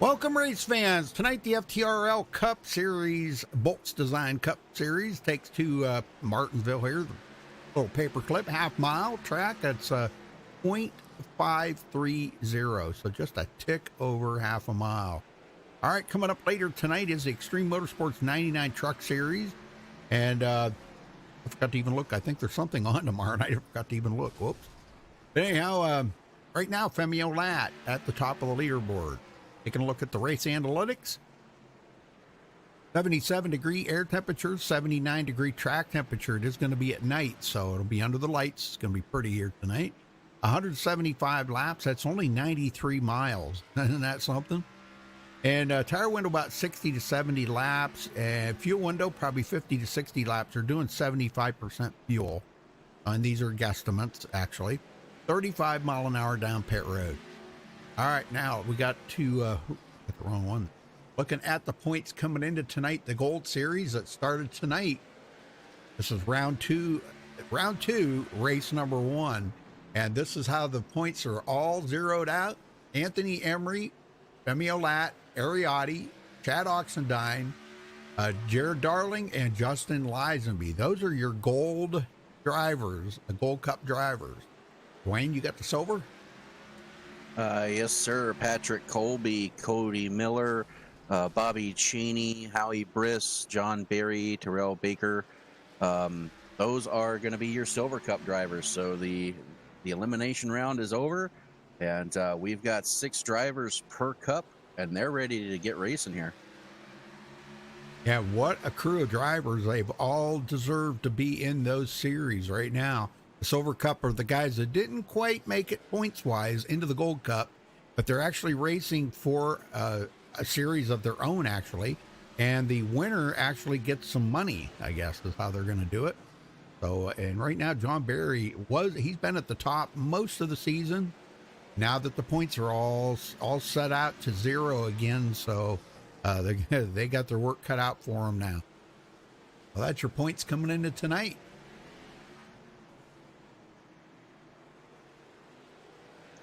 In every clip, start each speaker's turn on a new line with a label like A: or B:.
A: Welcome, race fans. Tonight, the FTRL Cup Series, Bolts Design Cup Series, takes to Martinsville here. The little paperclip, half-mile track. That's .530, so just a tick over half a mile. All right, coming up later tonight is the Extreme Motorsports 99 Truck Series. And I forgot to even look. I think there's something on tomorrow night. I forgot to even look. Whoops. But anyhow, right now, Femio Lat at the top of the leaderboard. Taking a look at the race analytics. 77-degree air temperature, 79-degree track temperature. It is going to be at night, so it'll be under the lights. It's going to be pretty here tonight. 175 laps. That's only 93 miles. Isn't that something? And tire window about 60 to 70 laps. And fuel window probably 50 to 60 laps. They're doing 75% fuel. And these are guesstimates, actually. 35 mile an hour down pit road. All right, now we got to got the wrong one. Looking at the points coming into tonight, the Gold Series that started tonight. This is round two, race number 1, and this is how the points are all zeroed out. Anthony Emery, Femio Lat, Ariotti, Chad Oxendine, Jared Darling, and Justin Lisenby. Those are your gold drivers, the Gold Cup drivers. Dwayne, you got the silver?
B: Yes, sir. Patrick Colby, Cody Miller, Bobby Cheney, Howie Briss, John Berry, Terrell Baker. Those are going to be your Silver Cup drivers. So the elimination round is over, and we've got 6 drivers per cup, and they're ready to get racing here.
A: Yeah, what a crew of drivers. They've all deserved to be in those series right now. The Silver Cup are the guys that didn't quite make it points-wise into the Gold Cup, but they're actually racing for a series of their own, actually. And the winner actually gets some money, I guess, is how they're going to do it. So, and right now, John Berry he's been at the top most of the season. Now that the points are all set out to 0 again, so they got their work cut out for them now. Well, that's your points coming into tonight.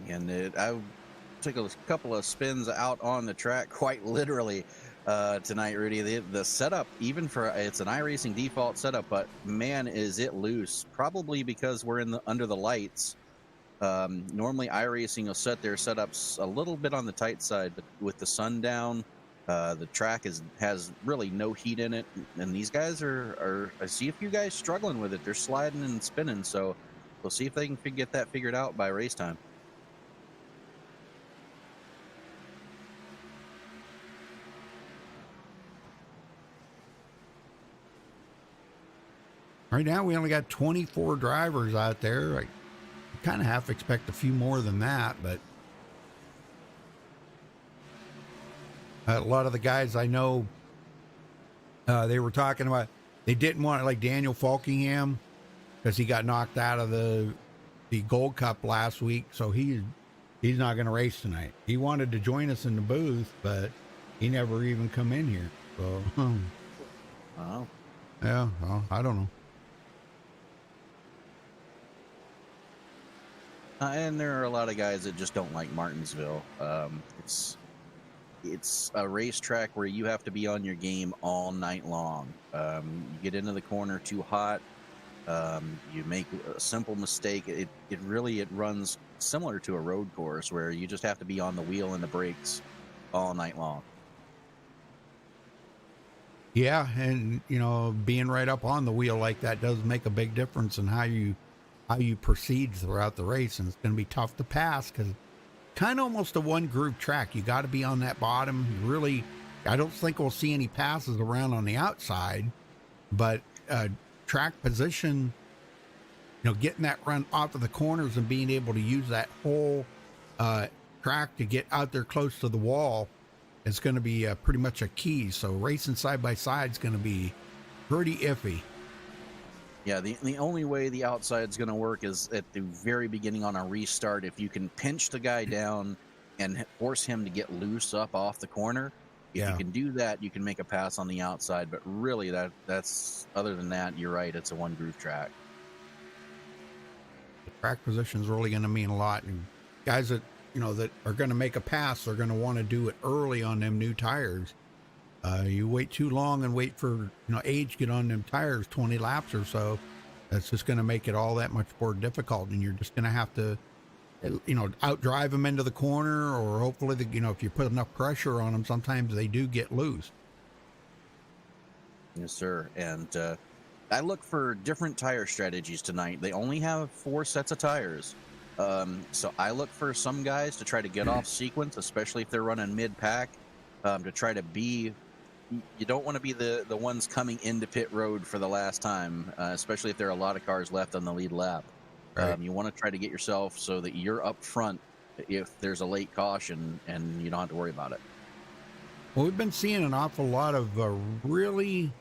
B: And I took a couple of spins out on the track, quite literally, tonight, Rudy. The setup, even for it's an iRacing default setup, but man, is it loose. Probably because we're under the lights. Normally, iRacing will set their setups a little bit on the tight side, but with the sun down, the track has really no heat in it. And these guys are I see a few guys struggling with it. They're sliding and spinning, so we'll see if they can get that figured out by race time.
A: Right now, we only got 24 drivers out there. I kind of half expect a few more than that, but a lot of the guys I know, they were talking about, they didn't want it, like Daniel Falkingham, because he got knocked out of the Gold Cup last week, so he's not going to race tonight. He wanted to join us in the booth, but he never even come in here. So,
B: Wow.
A: Yeah, well, I don't know.
B: And there are a lot of guys that just don't like Martinsville. It's a racetrack where you have to be on your game all night long. You get into the corner too hot. You make a simple mistake. It runs similar to a road course where you just have to be on the wheel and the brakes all night long.
A: Yeah, and being right up on the wheel like that does make a big difference in how you proceed throughout the race, and it's going to be tough to pass because kind of almost a one groove track. You got to be on that bottom. I don't think we'll see any passes around on the outside, but track position, getting that run off of the corners and being able to use that whole track to get out there close to the wall is going to be pretty much a key. So racing side by side is going to be pretty iffy.
B: Yeah, the only way the outside's going to work is at the very beginning on a restart. If you can pinch the guy down and force him to get loose up off the corner, if you can do that, you can make a pass on the outside. But really, that's other than that, you're right. It's a one groove track.
A: The track position is really going to mean a lot. And guys that that are going to make a pass, they're going to want to do it early on them new tires. You wait too long and wait for age get on them tires, 20 laps or so. That's just going to make it all that much more difficult, and you're just going to have to outdrive them into the corner, or hopefully if you put enough pressure on them, sometimes they do get loose.
B: Yes, sir. And I look for different tire strategies tonight. They only have 4 sets of tires. So I look for some guys to try to get off sequence, especially if they're running mid-pack, to try to be... You don't want to be the ones coming into pit road for the last time, especially if there are a lot of cars left on the lead lap. Right. You want to try to get yourself so that you're up front if there's a late caution, and you don't have to worry about it.
A: Well, we've been seeing an awful lot of really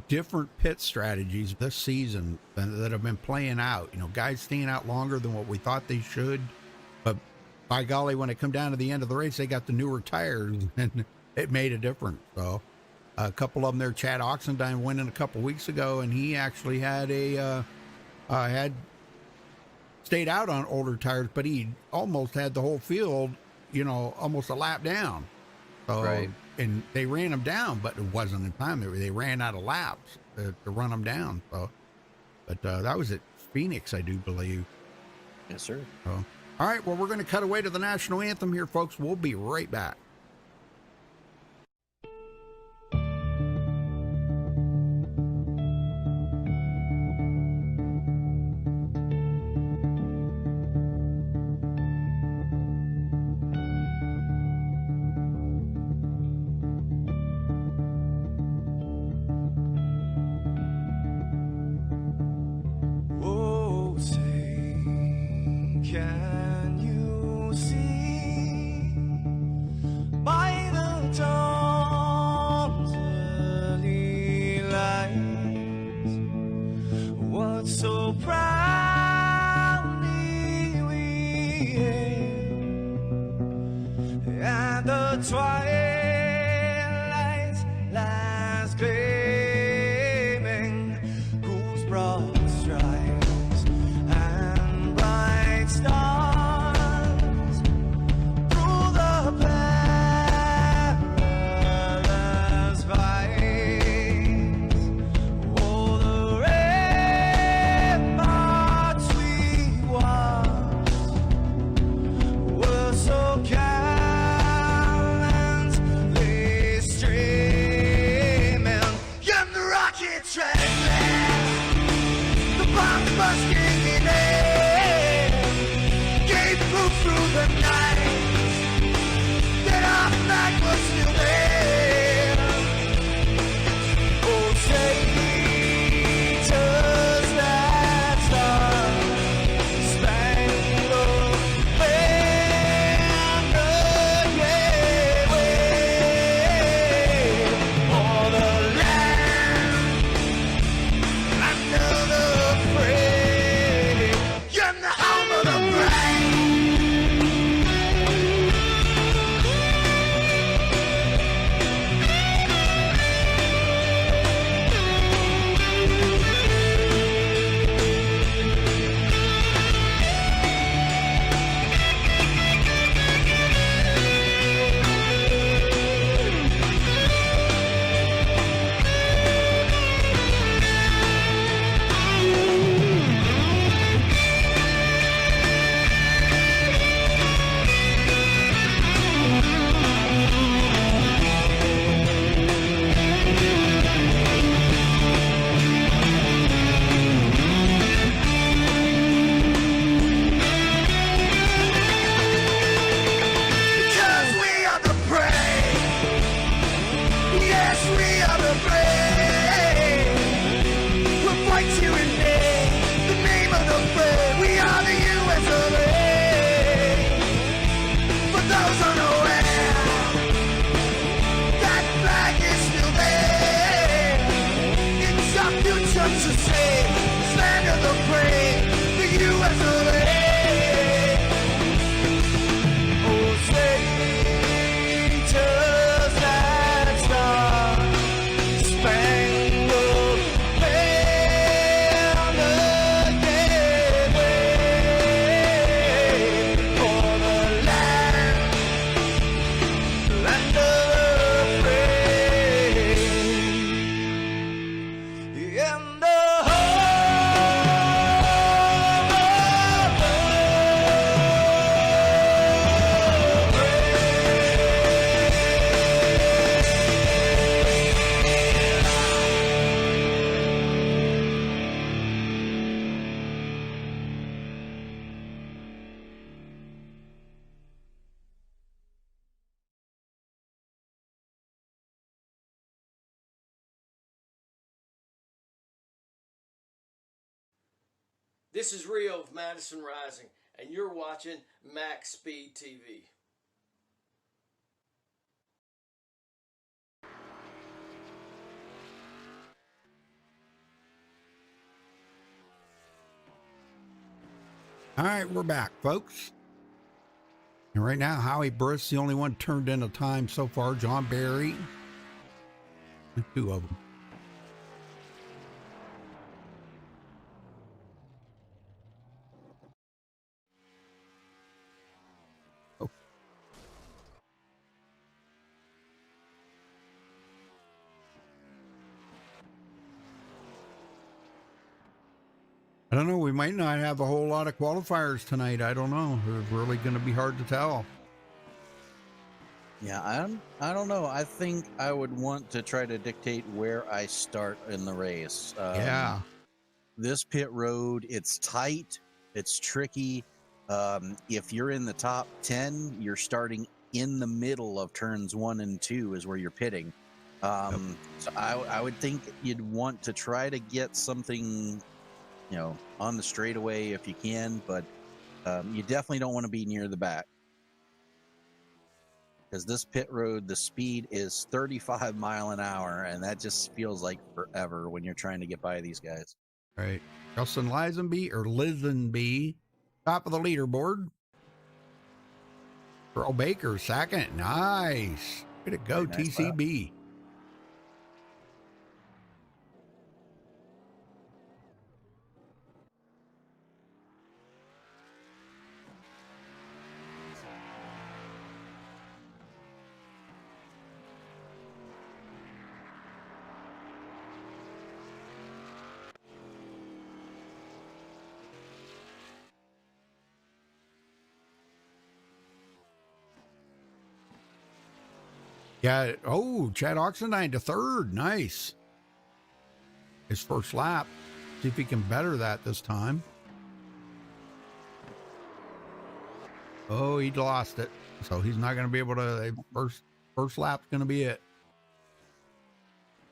A: different pit strategies this season that have been playing out. Guys staying out longer than what we thought they should, but by golly, when it come down to the end of the race, they got the newer tires, and it made a difference. So a couple of them there, Chad Oxendine winning a couple weeks ago, and he actually had had stayed out on older tires, but he almost had the whole field, almost a lap down. So,
B: right.
A: And they ran him down, but it wasn't in time. They ran out of laps to run him down. So, but that was at Phoenix, I do believe.
B: Yes, sir.
A: So, all right. Well, we're going to cut away to the national anthem here, folks. We'll be right back.
C: Can you see by the dawn's early light what so proudly we hailed at the twilight's last gleaming, whose broad stripes and bright stars through the perilous fight. Oh, the ramparts we watched were so gallantly streaming, and the rocket train, the bombs bursting in air, gave proof through the night that our flag was still there. Oh, traitors that star-spangled banner, yeah, wave for the land under the frame, and the home of the brave.
D: This is Rio of Madison Rising, and you're watching Max Speed TV.
A: All right, we're back, folks. And right now, Howie Briss, the only one turned in a time so far. John Barry, two of them. Oh. I don't know. We might not have a whole lot of qualifiers tonight. I don't know. It's really going to be hard to tell.
B: Yeah, I don't know. I think I would want to try to dictate where I start in the race.
A: Yeah.
B: This pit road, it's tight, it's tricky. If you're in the top 10, you're starting in the middle of turns 1 and 2 is where you're pitting. So I would think you'd want to try to get something, you know, on the straightaway if you can, but you definitely don't want to be near the back. Because this pit road, the speed is 35 mile an hour, and that just feels like forever when you're trying to get by these guys.
A: Right. Justin Lisenby, top of the leaderboard. Earl Baker, second. Nice. Way to go,
B: Very nice
A: TCB. Yeah. Oh, Chad Oxendine to third. Nice. His first lap. See if he can better that this time. Oh, he lost it. So he's not going to be able to. First lap's going to be it.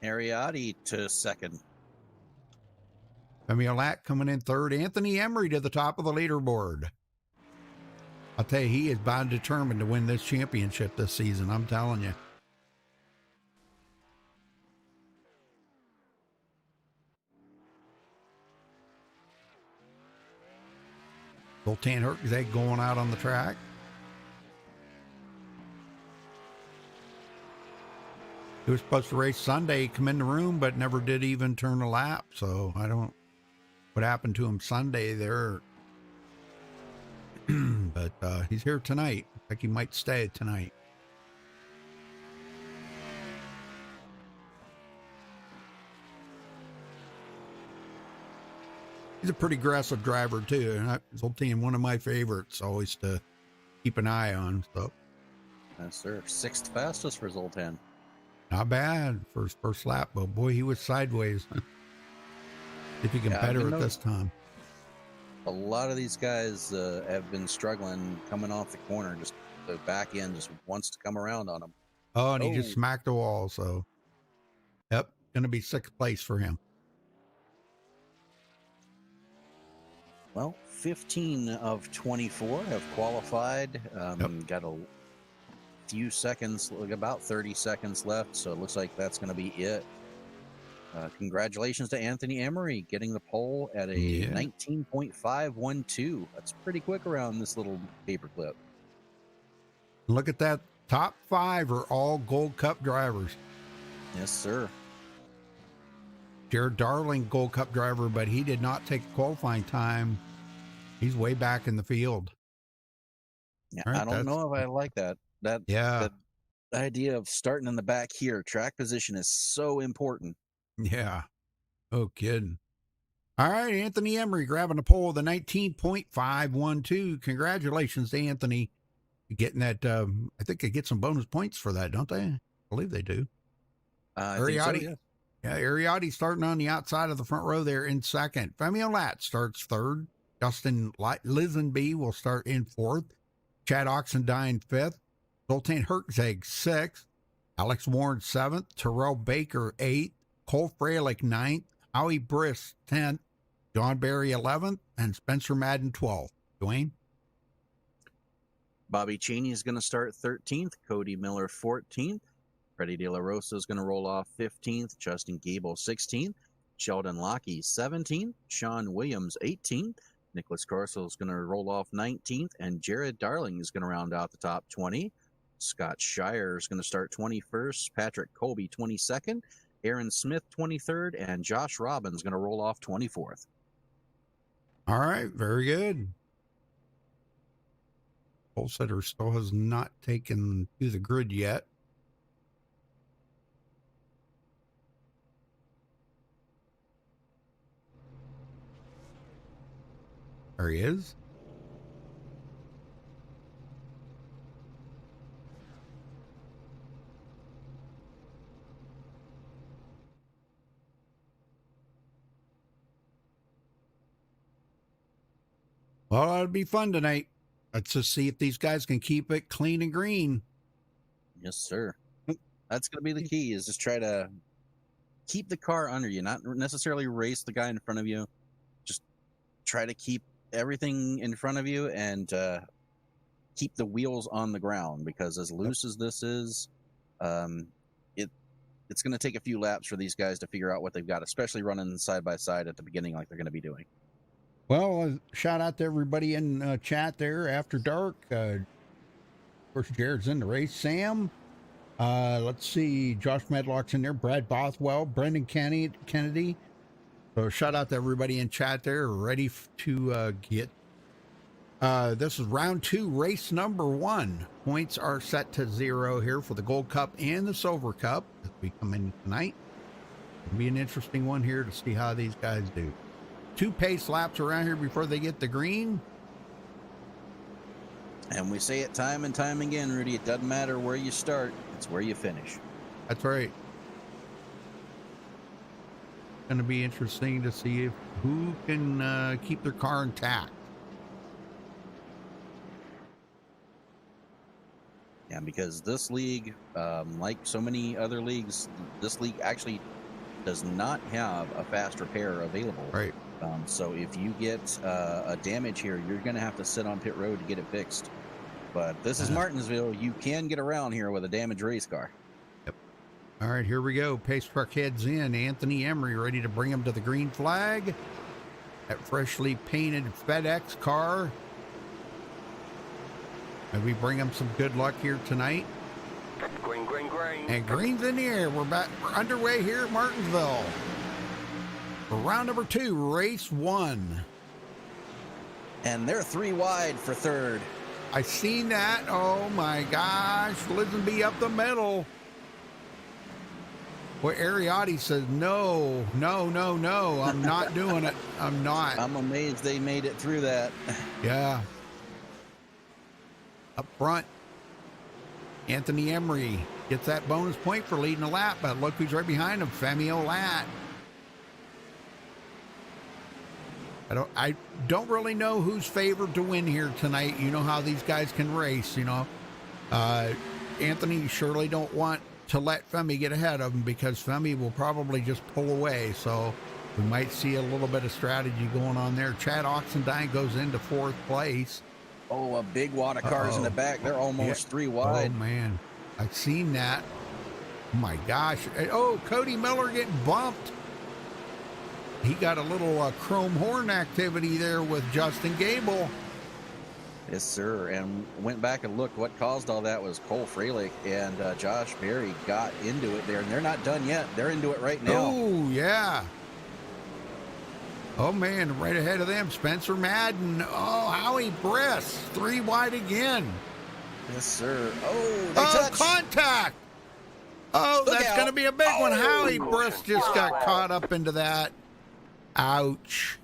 B: Ariati to second.
A: Femi Olat coming in third. Anthony Emery to the top of the leaderboard. I'll tell you, he is bound determined to win this championship this season. I'm telling you. Zoltan Herkzeg going out on the track. He was supposed to race Sunday, come in the room, but never did even turn a lap. So I don't what happened to him Sunday there. But he's here tonight. I think he might stay tonight. He's a pretty aggressive driver too, and Zoltan, one of my favorites, always to keep an eye on. So,
B: Yes, sir. 6th fastest for Zoltan.
A: not bad for his first lap, but boy, he was sideways. If he can better it this time.
B: A lot of these guys have been struggling coming off the corner. Just the back end just wants to come around on them.
A: Oh, and he just smacked the wall. So, yep, going to be 6th place for him.
B: Well, 15 of 24 have qualified. Got a few seconds, like about 30 seconds left. So it looks like that's going to be it. Congratulations to Anthony Emery getting the pole at a 19.512. That's pretty quick around this little paperclip.
A: Look at that. Top 5 are all Gold Cup drivers.
B: Yes, sir.
A: Jared Darling, Gold Cup driver, but he did not take qualifying time. He's way back in the field.
B: Yeah,
A: Right,
B: I don't know if I like that. That idea of starting in the back here. Track position is so important.
A: Yeah. Oh, kidding. All right, Anthony Emery grabbing the pole, the 19.512. Congratulations to Anthony getting that. I think they get some bonus points for that, don't they? I believe they do. Ariati. Yeah, Ariati starting on the outside of the front row there in second. Femi Olat starts third. Justin Lisenby will start in fourth. Chad Oxendine fifth. Zoltan Herkzeg sixth. Alex Warren seventh. Terrell Baker eighth. Cole Freilich ninth. Howie Briss 10th. John Barry 11th, and Spencer Madden 12th. Dwayne?
B: Bobby Cheney is going to start 13th. Cody Miller 14th. Freddie De La Rosa is going to roll off 15th. Justin Gable 16th. Sheldon Lockey 17th. Sean Williams 18th. Nicholas Corso is going to roll off 19th. And Jared Darling is going to round out the top 20. Scott Shire is going to start 21st. Patrick Colby 22nd. Aaron Smith 23rd. And Josh Robbins going to roll off 24th.
A: All right, very good. Pole sitter still has not taken to the grid yet. There he is. Well, that'll be fun tonight. Let's just see if these guys can keep it clean and green.
B: Yes, sir. That's going to be the key, is just try to keep the car under you, not necessarily race the guy in front of you. Just try to keep everything in front of you and keep the wheels on the ground, because as loose as this is, it's going to take a few laps for these guys to figure out what they've got, especially running side by side at the beginning like they're going to be doing.
A: Well, shout out to everybody in chat there. After Dark. Of course, Jared's in the race. Sam. Let's see. Josh Medlock's in there. Brad Bothwell. Brendan Kennedy. So shout out to everybody in chat there. Ready to get. This is round 2, race number 1. Points are set to 0 here for the Gold Cup and the Silver Cup as we come in tonight. It'll be an interesting one here to see how these guys do. 2 pace laps around here before they get the green.
B: And we say it time and time again, Rudy, it doesn't matter where you start, it's where you finish.
A: That's right. Going to be interesting to see who can keep their car intact.
B: Yeah, because this league, like so many other leagues, this league actually does not have a fast repair available.
A: Right.
B: So if you get a damage here, you're going to have to sit on pit road to get it fixed. But this is Martinsville. You can get around here with a damaged race car.
A: Yep. All right, here we go. Pace truck heads in. Anthony Emery ready to bring him to the green flag. That freshly painted FedEx car. Maybe bring him some good luck here tonight.
C: Green, green, green.
A: And green's in the air. We're underway here at Martinsville. For round number 2, race 1.
B: And they're 3 wide for third.
A: I seen that. Oh my gosh. Lisenby up the middle. Well, Ariotti says, no. I'm not doing it. I'm not.
B: I'm amazed they made it through that.
A: Yeah. Up front, Anthony Emery gets that bonus point for leading a lap, but look who's right behind him, Femi Olat. I don't really know who's favored to win here tonight. You know how these guys can race, you know. Anthony surely don't want to let Femi get ahead of him, because Femi will probably just pull away. So we might see a little bit of strategy going on there. Chad Oxendine goes into 4th place.
B: Oh, a big wad of cars in the back. They're almost 3 wide.
A: Oh, man. I've seen that. Oh, my gosh. Oh, Cody Miller getting bumped. He got a little chrome horn activity there with Justin Gable.
B: Yes, sir. And went back and looked. What caused all that was Cole Freilich and Josh Berry got into it there. And they're not done yet. They're into it right now.
A: Oh, yeah. Oh, man, right ahead of them, Spencer Madden. Oh, Howie Briss, 3 wide again.
B: Yes, sir. Oh, they touched.
A: Contact. Oh,
B: Look
A: that's
B: out.
A: going to be a big one. Howie Briss just got caught up into that. Ouch.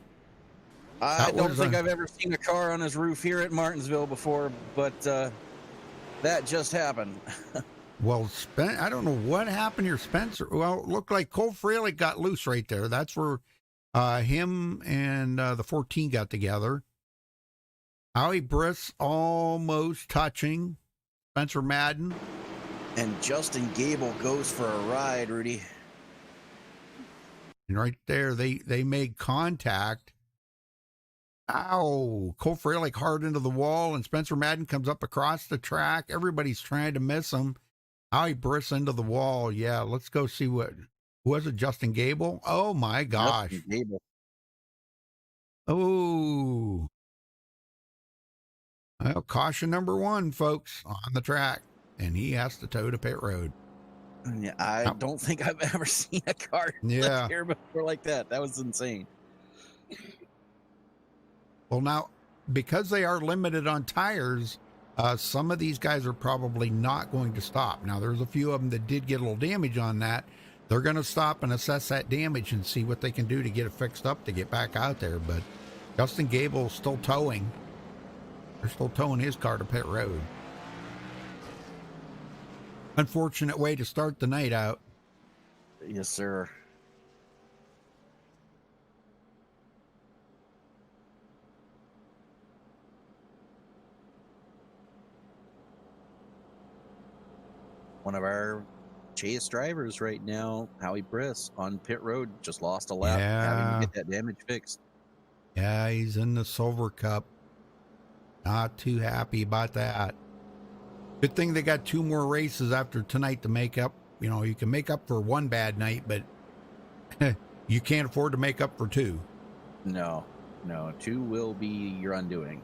B: I don't think I've ever seen a car on his roof here at Martinsville before, but that just happened.
A: Well, I don't know what happened here, Spencer. Well, it looked like Cole Freilich got loose right there. That's where him and the 14 got together. Howie Briss almost touching Spencer Madden.
B: And Justin Gable goes for a ride, Rudy.
A: And right there, they made contact. Ow. Cole Fralick hard into the wall, and Spencer Madden comes up across the track. Everybody's trying to miss him. How he bursts into the wall. Yeah, let's go see who was it, Justin Gable? Oh, my gosh.
B: Justin Gable.
A: Oh. Well, caution number 1, folks, on the track, and he has to toe to pit road.
B: Yeah, I don't think I've ever seen a car
A: Yeah.
B: here before like that. That was insane.
A: Well, now, because they are limited on tires, some of these guys are probably not going to stop. Now, there's a few of them that did get a little damage on that. They're going to stop and assess that damage and see what they can do to get it fixed up to get back out there. But Justin Gable's still towing. They're still towing his car to pit road. Unfortunate way to start the night out.
B: Yes, sir. One of our chase drivers right now, Howie Briss, on pit road, just lost a lap, having to get that damage fixed.
A: Yeah, he's in the Silver Cup. Not too happy about that. Good thing they got 2 more races after tonight to make up. You know, you can make up for 1 bad night, but you can't afford to make up for 2.
B: No, 2 will be your undoing.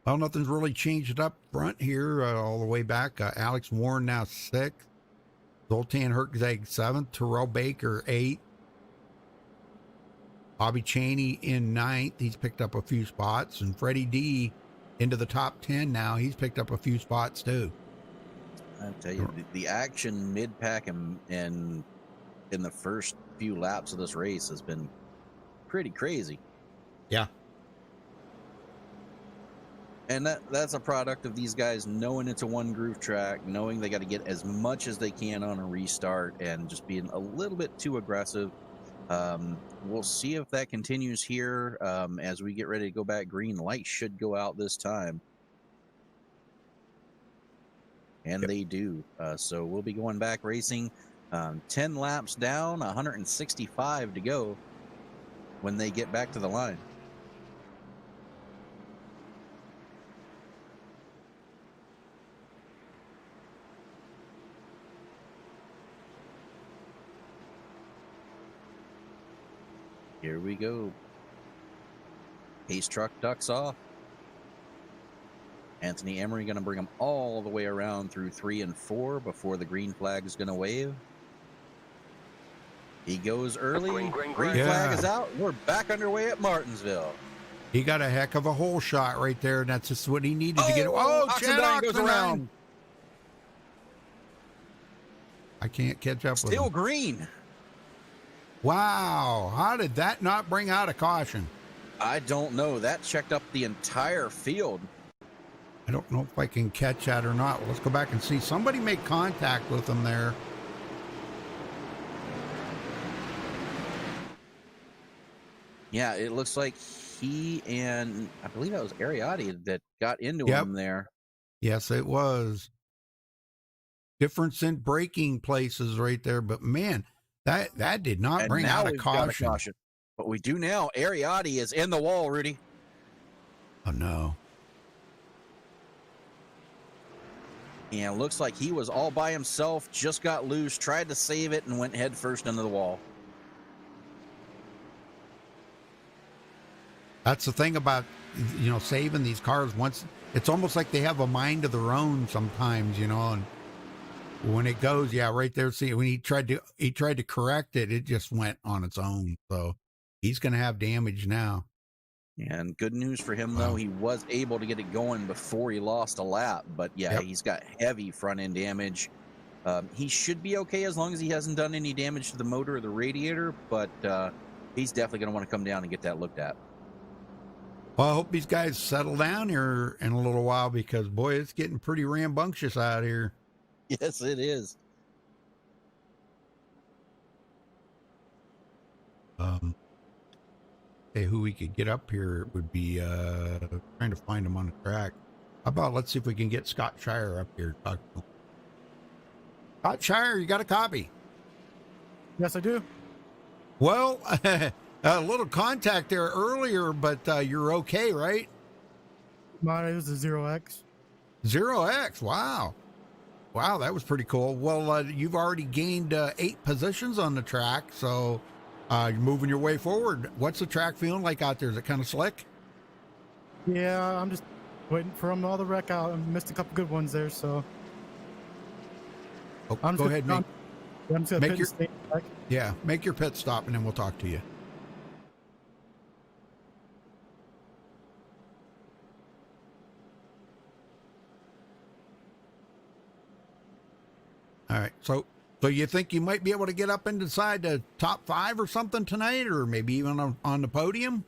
A: Well, nothing's really changed up front here all the way back. Alex Warren now 6th. Zoltan Herkzag 7th. Terrell Baker 8th. Bobby Chaney in 9th. He's picked up a few spots. And Freddie D into the top 10 now. He's picked up a few spots too.
B: I tell you, the action mid-pack and in the first few laps of this race has been pretty crazy.
A: Yeah.
B: And that's a product of these guys knowing it's a 1-groove track, knowing they got to get as much as they can on a restart, and just being a little bit too aggressive. We'll see if that continues here as we get ready to go back green. Light should go out this time. And they do. So we'll be going back racing. 10 laps down, 165 to go when they get back to the line. Here we go. Pace truck ducks off. Anthony Emery going to bring them all the way around through 3 and 4 before the green flag is going to wave. He goes early. Green flag is out. We're back underway at Martinsville.
A: He got a heck of a hole shot right there, and that's just what he needed to get. Oh, Chad
B: Oxendine goes around.
A: I can't catch up with him.
B: Still green.
A: Wow. How did that not bring out a caution?
B: I don't know. That checked up the entire field.
A: I don't know if I can catch that or not. Let's go back and see. Somebody make contact with him there.
B: Yeah, it looks like he and I believe that was Ariati that got into him there.
A: Yes, it was. Difference in braking places right there, but man, that did not bring out a caution.
B: But we do now. Ariati is in the wall, Rudy.
A: Oh no.
B: And it looks like he was all by himself, just got loose, tried to save it, and went head first into the wall.
A: That's the thing about, saving these cars. Once it's almost like they have a mind of their own sometimes, and when it goes, right there. See, when he tried to correct it, it just went on its own. So he's going to have damage now.
B: And good news for him, though, he was able to get it going before he lost a lap. But he's got heavy front end damage. He should be okay as long as he hasn't done any damage to the motor or the radiator. But he's definitely going to want to come down and get that looked at.
A: Well, I hope these guys settle down here in a little while because, boy, it's getting pretty rambunctious out here.
B: Yes, it is.
A: Hey, who we could get up here would be trying to find him on the track. How about let's see if we can get Scott Shire up here. Talk to him. Shire, you got a copy?
E: Yes, I do.
A: Well, a little contact there earlier, but you're okay, right?
E: Mine is a 0X.
A: 0X, wow. Wow, that was pretty cool. Well, you've already gained 8 positions on the track, so you're moving your way forward. What's the track feeling like out there? Is it kind of slick?
E: Yeah, I'm just waiting for them all to wreck out. I missed a couple good ones there, so.
A: Oh,
E: I'm
A: go ahead,
E: I'm just gonna
A: make
E: pit
A: your-
E: and stay back.
A: yeah, make your pit stop, and then we'll talk to you. All right, so you think you might be able to get up inside the top 5 or something tonight, or maybe even on the podium?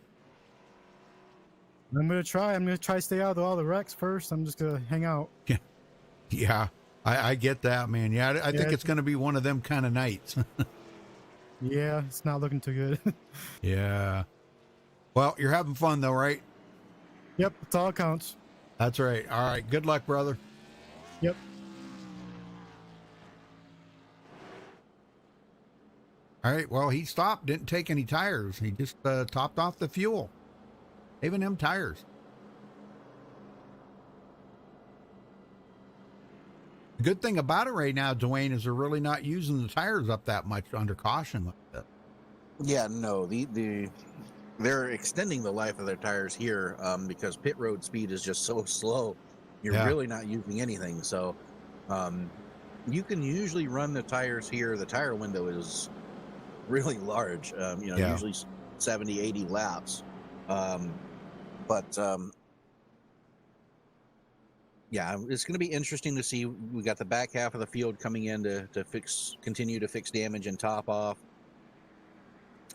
E: I'm gonna try. I'm gonna try to stay out of all the wrecks first. I'm just gonna hang out.
A: Yeah, I get that, man. Yeah, I think
E: Yeah,
A: it's going to be one of them kind of nights.
E: Yeah, it's not looking too good.
A: Yeah. Well, you're having fun though, right?
E: Yep, it's all counts.
A: That's right. All right. Good luck, brother.
E: Yep.
A: All right. Well, he stopped, didn't take any tires. He just topped off the fuel. Even them tires. The good thing about it right now, Dwayne, is they're really not using the tires up that much under caution like that.
B: Yeah, no, they're extending the life of their tires here because pit road speed is just so slow. You're
A: Yeah.
B: really not using anything. So you can usually run the tires here. The tire window is really large,
A: Yeah.
B: usually 70, 80 laps. Yeah, it's going to be interesting to see. We got the back half of the field coming in to continue to fix damage and top off.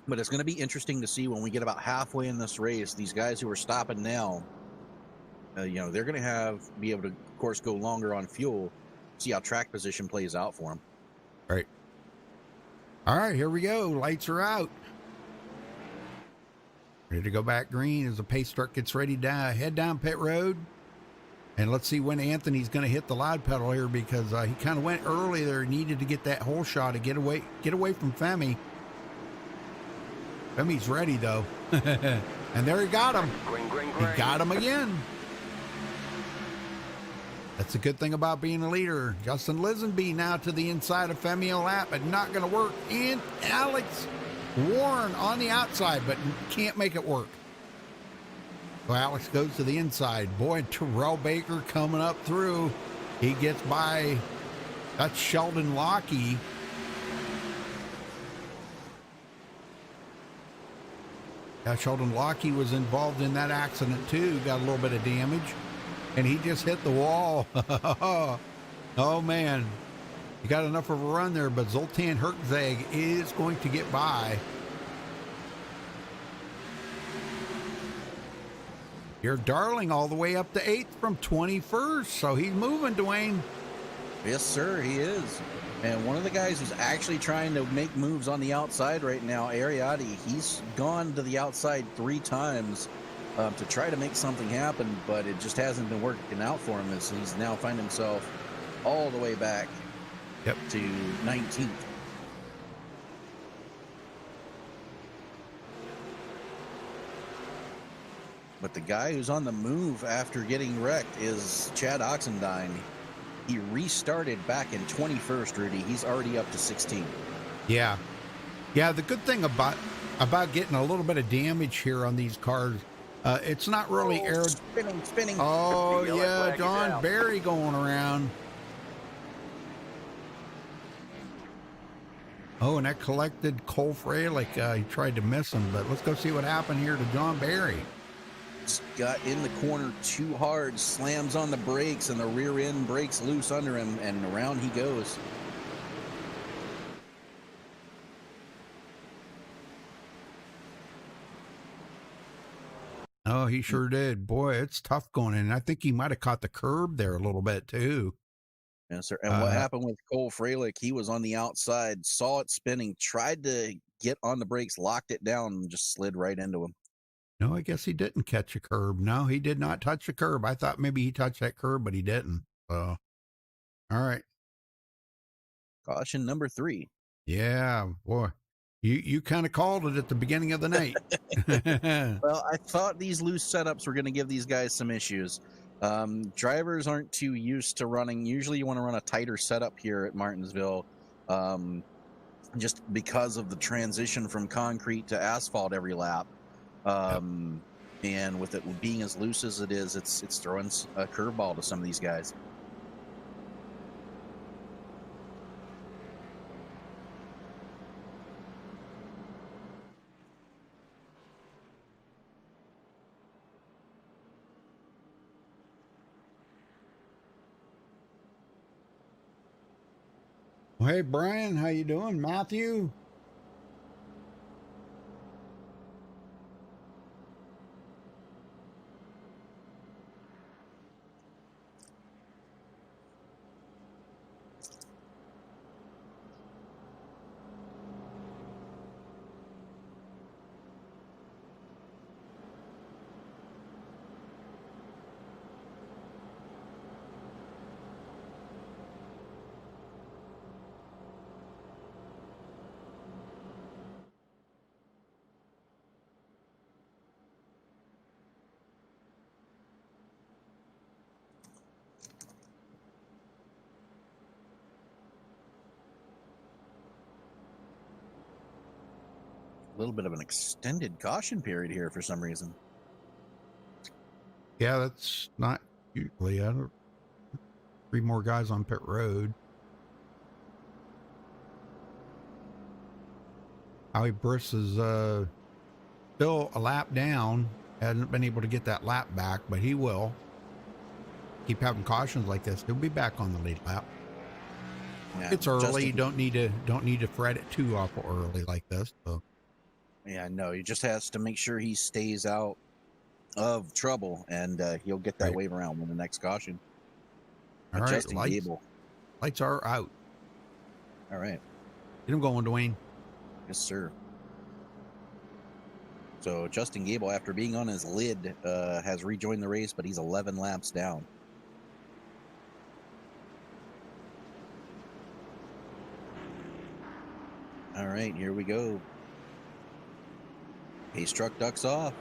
B: But it's going to be interesting to see when we get about halfway in this race, these guys who are stopping now, they're going to be able to, of course, go longer on fuel, see how track position plays out for them.
A: Right. All right, here we go. Lights are out. Ready to go back green as the pace truck gets ready to head down pit road. And let's see when Anthony's going to hit the loud pedal here, because he kind of went early there. He needed to get that whole shot to get away from Femi. Femi's ready though. And there he got him. He got him again. That's the good thing about being a leader. Justin Lisenby now to the inside of Femi a lap, but not going to work. And Alex Warren on the outside, but can't make it work. So Alex goes to the inside. Boy, Terrell Baker coming up through. He gets by. That's Sheldon Lockey. Yeah, Sheldon Lockey was involved in that accident too. Got a little bit of damage. And he just hit the wall. Oh, man. He got enough of a run there, but Zoltan Hertzeg is going to get by. You're Darling all the way up to 8th from 21st. So he's moving, Dwayne.
B: Yes, sir, he is. And one of the guys who's actually trying to make moves on the outside right now, Ariati, he's gone to the outside 3 times to try to make something happen, but it just hasn't been working out for him, as he's now find himself all the way back to 19th. But the guy who's on the move after getting wrecked is Chad Oxendine. He restarted back in 21st, Rudy. He's already up to 16.
A: Yeah. Yeah, the good thing about getting a little bit of damage here on these cars, it's not really
B: spinning.
A: Oh, yeah, John Barry going around. Oh, and that collected Cole Freilich. He tried to miss him, but let's go see what happened here to John Barry.
B: Got in the corner too hard, slams on the brakes, and the rear end breaks loose under him, and around he goes.
A: Oh, he sure did. Boy, it's tough going in. I think he might have caught the curb there a little bit too.
B: Yes, sir. And what happened with Cole Freilich, he was on the outside, saw it spinning, tried to get on the brakes, locked it down, and just slid right into him.
A: No, I guess he didn't catch a curb. No, he did not touch the curb. I thought maybe he touched that curb, but he didn't. So, all right.
B: Caution number 3.
A: Yeah, boy. You kind of called it at the beginning of the night.
B: Well, I thought these loose setups were going to give these guys some issues. Drivers aren't too used to running. Usually you want to run a tighter setup here at Martinsville, just because of the transition from concrete to asphalt every lap. And with it being as loose as it is, it's throwing a curveball to some of these guys.
A: Well, hey, Brian, how you doing? Matthew?
B: A little bit of an extended caution period here for some reason.
A: Yeah, that's not usually. I don't. 3 more guys on pit road. Howie Briss is still a lap down. Hasn't been able to get that lap back, but he will. Keep having cautions like this. He'll be back on the lead lap.
B: Yeah,
A: It's early. Don't need to fret it too awful early like this. So.
B: Yeah, no, he just has to make sure he stays out of trouble, and he'll get that
A: Right.
B: wave around with the next caution.
A: All right,
B: Justin Gable.
A: lights are out.
B: All right.
A: Get him going, Dwayne.
B: Yes, sir. So Justin Gable, after being on his lid, has rejoined the race, but he's 11 laps down. All right, here we go. Pace truck ducks off.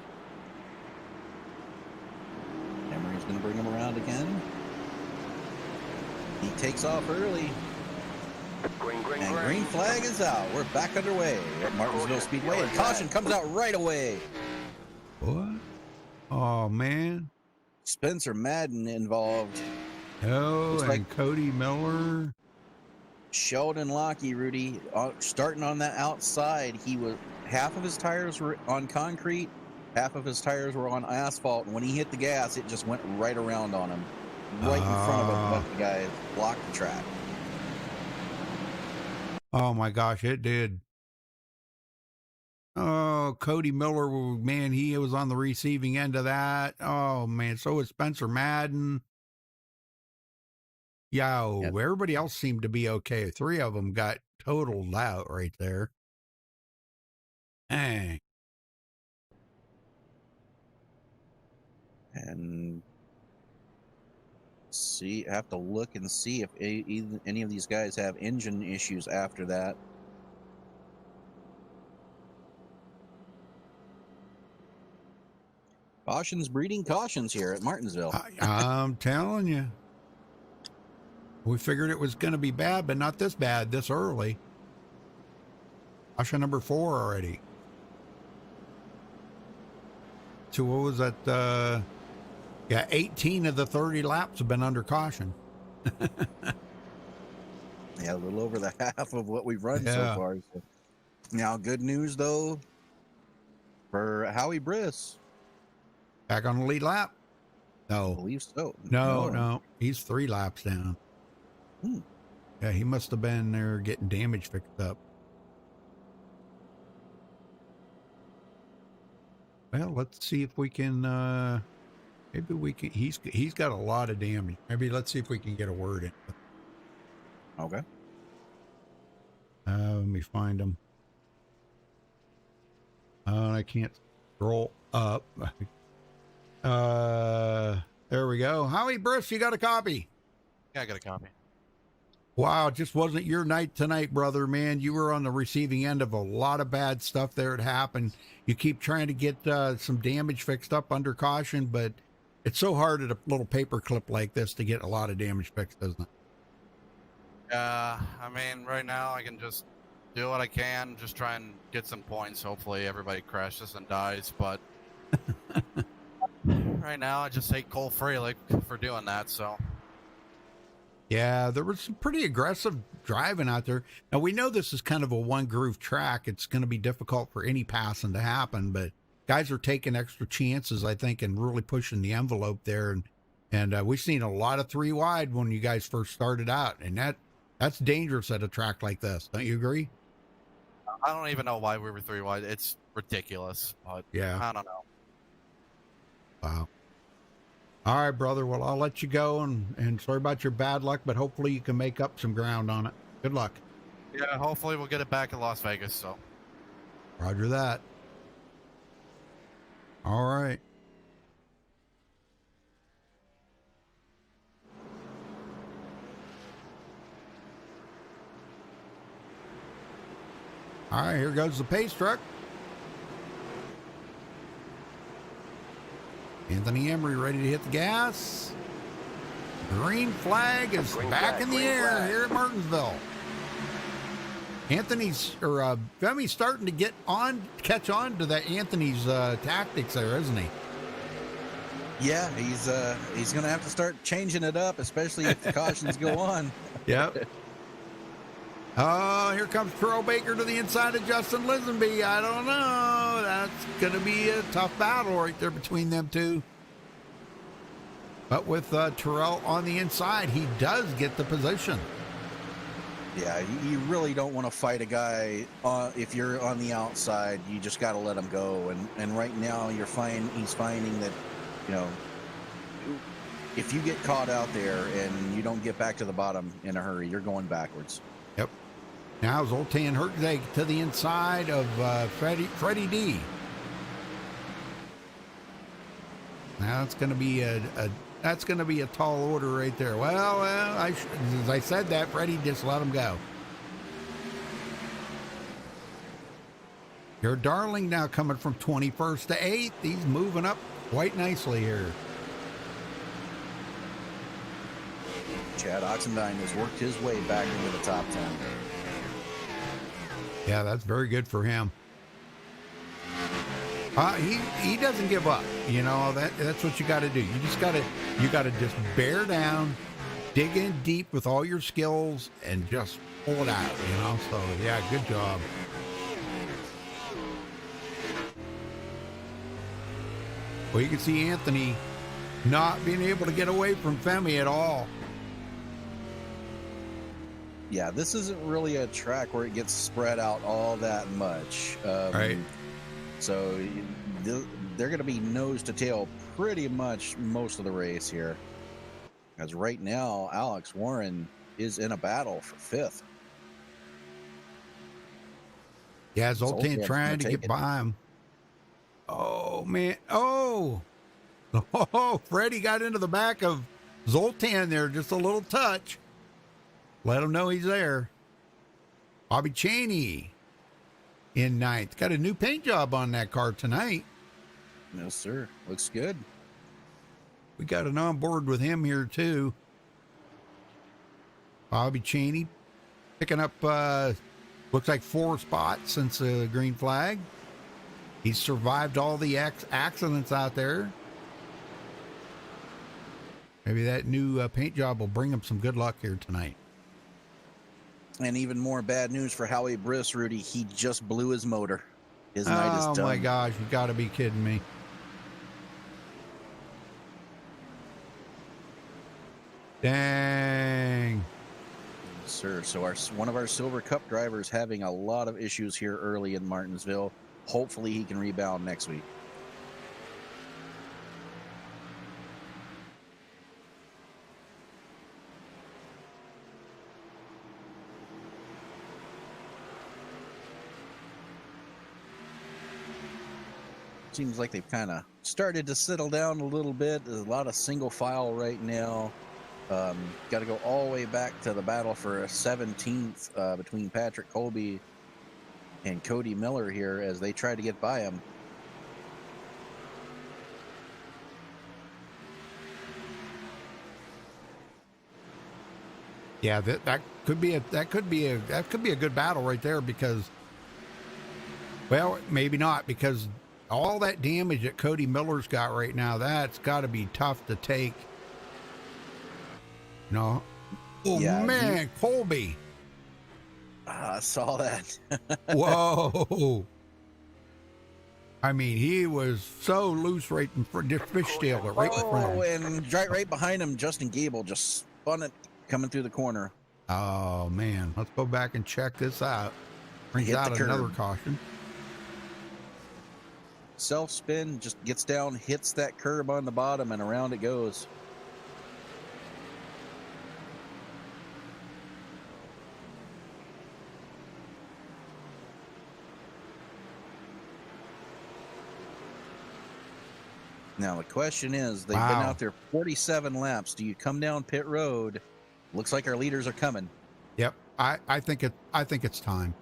B: Emery's going to bring him around again. He takes off early. And green flag is out. We're back underway at Martinsville Speedway, and caution comes out right away.
A: What? Oh, man.
B: Spencer Madden involved.
A: Oh,
B: Looks
A: and
B: like-
A: Cody Miller.
B: Sheldon Lockie, Rudy, starting on that outside, he was half of his tires were on concrete, half of his tires were on asphalt, and when he hit the gas, it just went right around on him, right in front of him. But the guy blocked the track.
A: Oh, my gosh, it did. Oh, Cody Miller, man, he was on the receiving end of that. Oh, man, so was Spencer Madden. Yo,
B: Yep.
A: Everybody else seemed to be okay. 3 of them got totaled out right there. Dang.
B: And have to look and see if any of these guys have engine issues after that. Cautions breeding cautions here at Martinsville.
A: I'm telling you. We figured it was going to be bad, but not this bad this early. Caution number 4 already. So what was that? Yeah, 18 of the 30 laps have been under caution.
B: Yeah, a little over the half of what we've run so
A: Yeah.
B: far. So. Now, good news, though, for Howie Briss.
A: Back on the lead lap?
B: I
A: No.
B: believe so.
A: No. He's 3 laps down.
B: Hmm.
A: Yeah, he must have been there getting damage fixed up. Well, let's see if we can, maybe we can, he's got a lot of damage. Maybe let's see if we can get a word in.
B: Okay.
A: Let me find him. I can't scroll up. There we go. Howie Briss, you got a copy?
F: Yeah, I got a copy.
A: Wow, it just wasn't your night tonight, brother, man. You were on the receiving end of a lot of bad stuff there. It happened. You keep trying to get some damage fixed up under caution, but it's so hard at a little paper clip like this to get a lot of damage fixed, isn't it?
F: I mean, right now I can just do what I can, just try and get some points. Hopefully everybody crashes and dies, but right now I just hate Cole Freilich for doing that, so.
A: Yeah, there was some pretty aggressive driving out there. Now, we know this is kind of a one-groove track. It's going to be difficult for any passing to happen, but guys are taking extra chances, I think, and really pushing the envelope there. And we've seen a lot of 3 wide when you guys first started out, and that's dangerous at a track like this. Don't you agree?
F: I don't even know why we were 3 wide. It's ridiculous, but
A: Yeah.
F: I don't know.
A: Wow. All right, brother. Well, I'll let you go, and sorry about your bad luck, but hopefully you can make up some ground on it. Good luck.
F: Yeah, hopefully we'll get it back in Las Vegas, so.
A: Roger that. All right. All right, here goes the pace truck. Anthony Emery ready to hit the gas. Green flag is back in the air here at Martinsville. Femi's starting to catch on to that Anthony's tactics there, isn't he?
B: Yeah, he's going to have to start changing it up, especially if the cautions go on.
A: Yep. Oh, here comes Terrell Baker to the inside of Justin Lisenby. I don't know. That's going to be a tough battle right there between them two. But with Terrell on the inside, he does get the position.
B: Yeah, you really don't want to fight a guy if you're on the outside. You just got to let him go. And right now, he's finding that, if you get caught out there and you don't get back to the bottom in a hurry, you're going backwards.
A: Yep. Now Zoltan Hertzeg to the inside of Freddie D. Now it's going to be that's going to be a tall order right there. Well, as I said that, Freddie just let him go. Your Darling now coming from 21st to 8th. He's moving up quite nicely here.
B: Chad Oxendine has worked his way back into the top 10.
A: Yeah, that's very good for him. He doesn't give up. That's what you got to do. You got to just bear down, dig in deep with all your skills, and just pull it out. So yeah, good job. Well, you can see Anthony not being able to get away from Femi at all.
B: Yeah, this isn't really a track where it gets spread out all that much.
A: Right.
B: So they're going to be nose to tail pretty much most of the race here. As right now, Alex Warren is in a battle for 5th.
A: Yeah, Zoltan trying to get by him. Oh, man. Oh, Freddie got into the back of Zoltan there. Just a little touch. Let him know he's there. Bobby Chaney in 9th. Got a new paint job on that car tonight.
B: No, sir. Looks good.
A: We got an on board with him here, too. Bobby Chaney picking up, looks like 4 spots since the green flag. He's survived all the accidents out there. Maybe that new paint job will bring him some good luck here tonight.
B: And even more bad news for Howie Briss, Rudy. He just blew his motor. His night is done.
A: Oh, my gosh. You got to be kidding me. Dang.
B: Sir, so one of our Silver Cup drivers having a lot of issues here early in Martinsville. Hopefully he can rebound next week. Seems like they've kind of started to settle down a little bit. There's a lot of single file right now. Got to go all the way back to the battle for a 17th between Patrick Colby and Cody Miller here as they try to get by him.
A: Yeah, that could be a good battle right there because, well, maybe not, because all that damage that Cody Miller's got right now, that's got to be tough to take. No. Oh
B: Yeah,
A: man, Colby.
B: I saw that.
A: Whoa. I mean, he was so loose right in front, just fish tail it right in front of
B: Oh,
A: him.
B: and right behind him, Justin Gable just spun it coming through the corner.
A: Oh man, let's go back and check this out. Brings
B: Hit the
A: out
B: curb.
A: another caution.
B: Self spin, just gets down, hits that curb on the bottom, and around it goes. Now the question is, they've been
A: Wow.
B: out there 47 laps. Do you come down pit road? Looks like our leaders are coming.
A: Yep, I think it's time.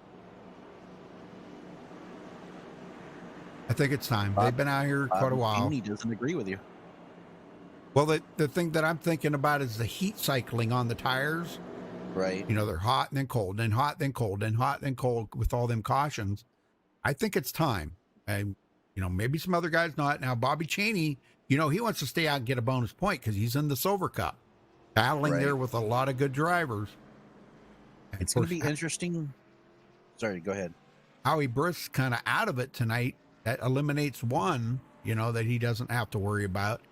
A: I think it's time. They've been out here quite a while.
B: He doesn't agree with you.
A: Well, the thing that I'm thinking about is the heat cycling on the tires.
B: Right.
A: You know, they're hot and then cold, then hot, then cold, then hot, then cold with all them cautions. I think it's time. And, you know, maybe some other guys not. Now, Bobby Chaney, you know, he wants to stay out and get a bonus point because he's in the Silver Cup, battling
B: Right.
A: there with a lot of good drivers. And
B: It's
A: of
B: going to
A: course,
B: be interesting. Sorry, go ahead.
A: Howie Briss kind of out of it tonight. That eliminates one, you know, that he doesn't have to worry about.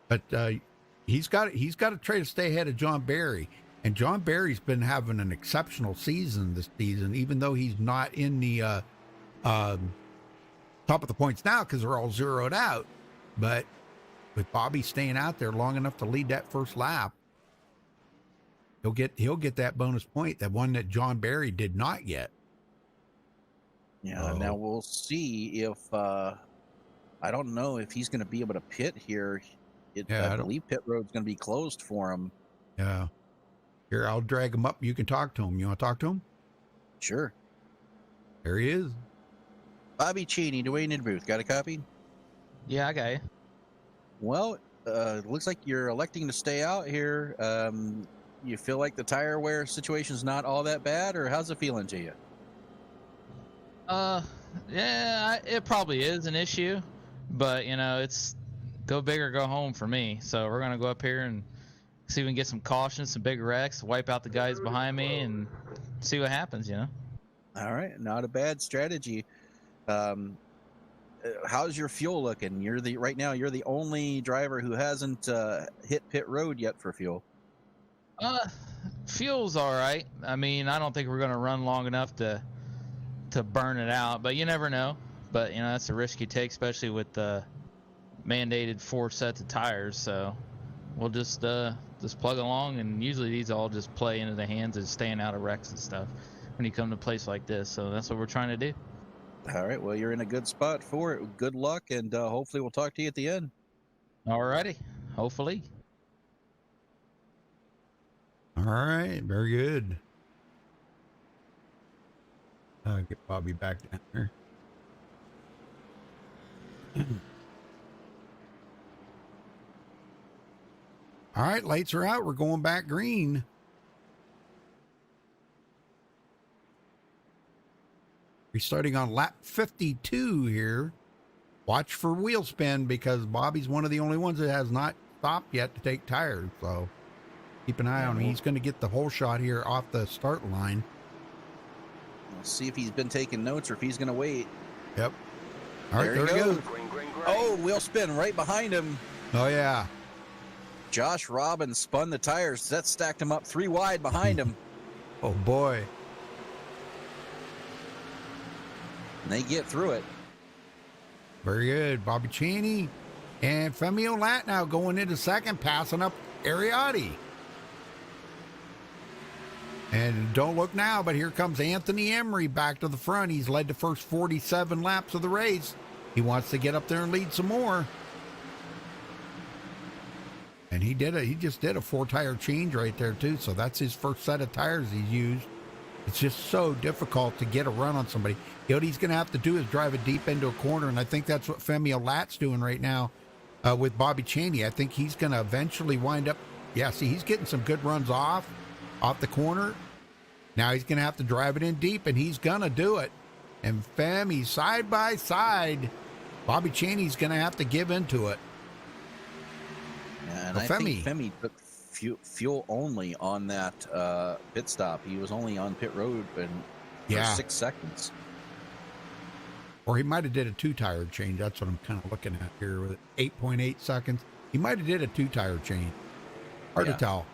A: But he's got to try to stay ahead of John Barry. And John Barry's been having an exceptional season this season, even though he's not in the top of the points now because they're all zeroed out. But with Bobby staying out there long enough to lead that first lap, he'll get that bonus point, that one that John Barry did not get.
B: Yeah,
A: Oh.
B: now we'll see if I don't know if he's going to be able to pit here.
A: Yeah,
B: I believe pit road's going to be closed for him.
A: Yeah. Here, I'll drag him up. You can talk to him. You want to talk to him?
B: Sure.
A: There he is.
B: Bobby Cheney, Dwayne in booth. Got a copy?
G: Yeah, I got you.
B: Well, it looks like you're electing to stay out here. You feel like the tire wear situation's not all that bad, or how's it feeling to you?
G: Yeah, it probably is an issue, but you know, it's go big or go home for me. So we're gonna go up here and see if we can get some cautions, some big wrecks, wipe out the guys behind me, and see what happens. You know.
B: All right, not a bad strategy. How's your fuel looking? Right now you're the only driver who hasn't hit pit road yet for fuel.
G: Fuel's all right. I mean, I don't think we're gonna run long enough to burn it out, but you never know. But you know, that's a risk you take, especially with the mandated 4 sets of tires. So we'll just plug along, and usually these all just play into the hands of staying out of wrecks and stuff when you come to a place like this. So that's what we're trying to do.
B: All right, well, you're in a good spot for it. Good luck, and hopefully we'll talk to you at the end.
G: Alrighty, hopefully.
A: All right. Very good. Get Bobby back down there. All right. Lights are out. We're going back green. We're starting on lap 52 here. Watch for wheel spin because Bobby's one of the only ones that has not stopped yet to take tires. So keep an eye on him. He's going to get the whole shot here off the start line.
B: We'll see if he's been taking notes or if he's going to wait.
A: Yep. All right, there he goes.
B: Oh, wheel spin right behind him.
A: Oh, yeah.
B: Josh Robbins spun the tires. That stacked him up 3 wide behind him.
A: Oh, boy.
B: And they get through it.
A: Very good. Bobby Cheney and Femio Lat now going into second, passing up Ariotti. And don't look now, but here comes Anthony Emery back to the front. He's led the first 47 laps of the race. He wants to get up there and lead some more. And he just did a 4-tire change right there too. So that's his first set of tires he's used. It's just so difficult to get a run on somebody. What he's going to have to do is drive it deep into a corner, and I think that's what Femi Olat's doing right now with Bobby Chaney. I think he's going to eventually wind up. Yeah, see, he's getting some good runs off the corner. Now he's going to have to drive it in deep, and he's going to do it. And Femi, side by side, Bobby Chaney's going to have to give into it.
B: Yeah, and
A: Well,
B: I think Femi took fuel only on that pit stop. He was only on pit road for 6 seconds.
A: Or he might have did a 2-tire change. That's what I'm kind of looking at here with 8.8 seconds. He might have did a 2-tire change. Hard to tell.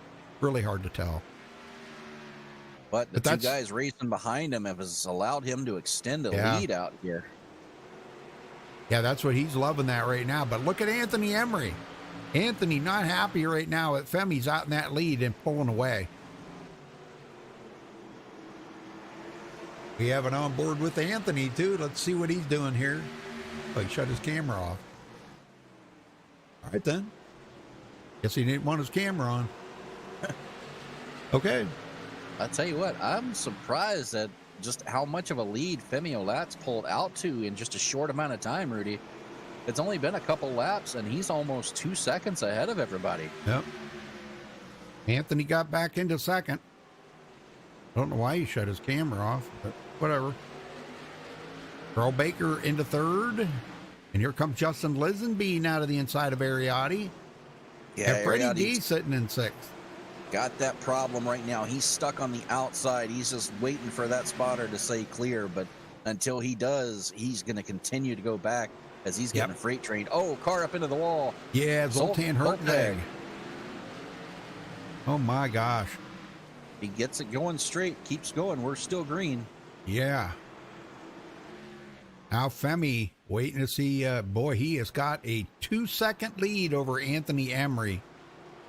A: Really hard to tell.
B: But the two guys racing behind him has allowed him to extend a lead out here.
A: Yeah, that's what he's loving that right now. But look at Anthony Emery. Anthony not happy right now at Femi's out in that lead and pulling away. We have it on board with Anthony too. Let's see what he's doing here. Oh, he shut his camera off. All right then. Guess he didn't want his camera on. Okay.
B: I tell you what, I'm surprised at just how much of a lead Femi Olat's pulled out to in just a short amount of time, Rudy. It's only been a couple laps, and he's almost 2 seconds ahead of everybody.
A: Yep. Anthony got back into second. Don't know why he shut his camera off, but whatever. Earl Baker into third. And here comes Justin Lisenbean out of the inside of Ariotti.
B: Yeah,
A: and Freddie D sitting in sixth.
B: Got that problem right now. He's stuck on the outside. He's just waiting for that spotter to say clear, but until he does, he's going to continue to go back as he's getting a freight train. Oh, car up into the wall.
A: Yeah, Zoltan Hertweg. Oh my gosh.
B: He gets it going straight, keeps going. We're still green.
A: Yeah. Now Femi waiting to see, boy, he has got a 2-second lead over Anthony Emery.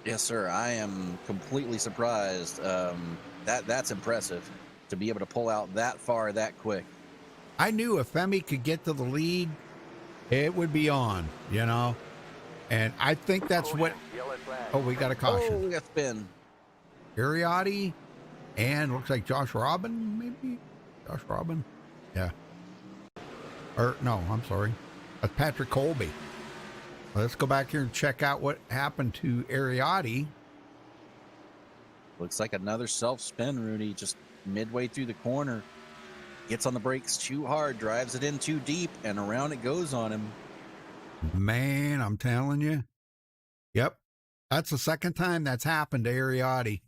B: Yes, sir. I am completely surprised. That's impressive to be able to pull out that far that quick.
A: I knew if Femi could get to the lead, it would be on, you know? And I think that's what... Oh, we got a caution.
B: Oh, we got spin.
A: Ariotti and looks like Josh Robin, maybe? Josh Robin? Yeah. Or, no, I'm sorry. That's Patrick Colby. Let's go back here and check out what happened to Ariotti.
B: Looks like another self-spin, Rudy, just midway through the corner. Gets on the brakes too hard, drives it in too deep, and around it goes on him.
A: Man, I'm telling you. Yep. That's the second time that's happened to Ariotti.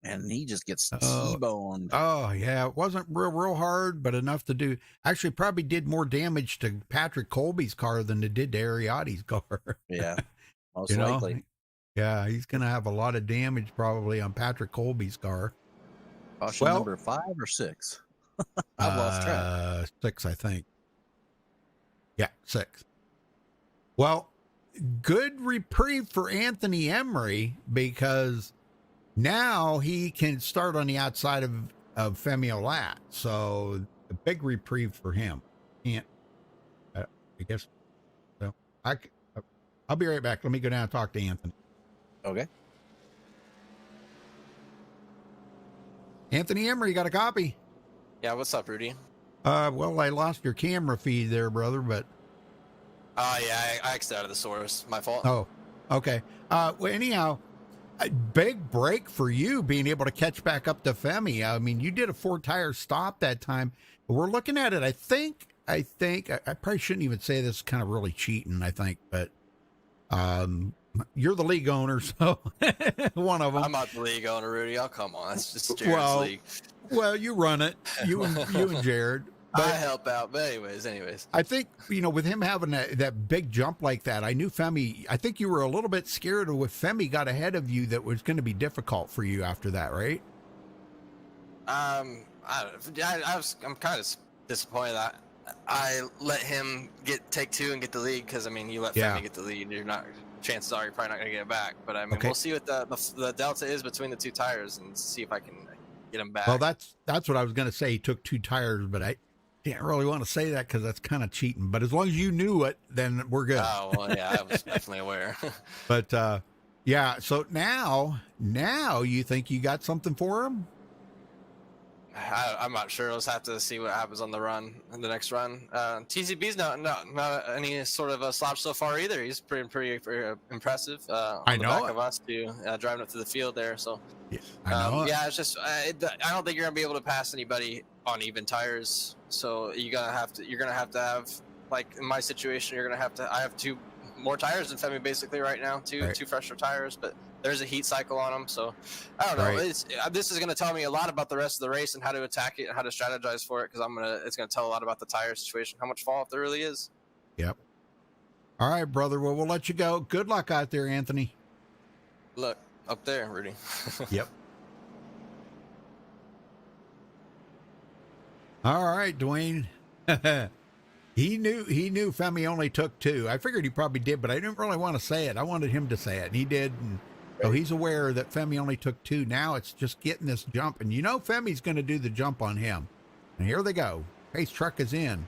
B: And he just gets T-boned.
A: Oh, yeah. It wasn't real hard, but enough to do. Actually, probably did more damage to Patrick Colby's car than it did to Ariotti's car.
B: Yeah, most likely.
A: Yeah, he's going to have a lot of damage probably on Patrick Colby's car.
B: Caution number 5 or 6? I've lost track.
A: 6, I think. Yeah, 6. Well, good reprieve for Anthony Emery because now he can start on the outside of Femi Olat. So a big reprieve for him. Can't, I guess. So I'll be right back. Let me go down and talk to Anthony.
B: Okay.
A: Anthony Emery, got a copy?
H: Yeah, what's up, Rudy?
A: Well, I lost your camera feed there, brother, but...
H: Yeah, I exited out of the source. My fault.
A: Oh, okay. Well, anyhow, a big break for you being able to catch back up to Femi. I mean, you did a 4-tire stop that time. We're looking at it, I think, I probably shouldn't even say this, is kind of really cheating, I think, but you're the league owner, so one of them.
H: I'm not the league owner, Rudy. Oh, come on. That's just Jared's league.
A: Well, you run it. You and Jared.
H: But I help out. But anyways.
A: I think, with him having that big jump like that, I knew Femi, I think you were a little bit scared of if Femi got ahead of you, that was going to be difficult for you after that, right?
H: I'm kind of disappointed that I let him take 2 and get the lead because, you let Femi get the lead. Chances are you're probably not going to get it back. But, we'll see what the delta is between the 2 tires and see if I can get him back.
A: Well, that's what I was going to say. He took 2 tires, but Can't really want to say that because that's kind of cheating. But as long as you knew it, then we're good.
H: Oh, well, yeah, I was definitely aware.
A: But yeah, so now you think you got something for him?
H: I'm not sure. Let's have to see what happens on the run, the next run. TCB's not any sort of a slouch so far either. He's pretty impressive. On
A: I
H: the
A: know
H: back
A: it.
H: of us too, driving up to the field there. So
A: Yeah, I know.
H: yeah, it's just I don't think you're gonna be able to pass anybody on even tires. So you're gonna have to like in my situation, I have 2 more tires than Femi basically right now, two fresher tires, but there's a heat cycle on them. So I don't know.
A: Right.
H: This is going to tell me a lot about the rest of the race and how to attack it and how to strategize for it. Cause it's going to tell a lot about the tire situation, how much fall off there really is.
A: Yep. All right, brother. Well, we'll let you go. Good luck out there, Anthony.
H: Look up there, Rudy.
A: Yep. All right, Dwayne. He knew Femi only took 2. I figured he probably did, but I didn't really want to say it. I wanted him to say it, and he did. And so he's aware that Femi only took 2. Now it's just getting this jump, and Femi's going to do the jump on him. And here they go. Pace truck is in.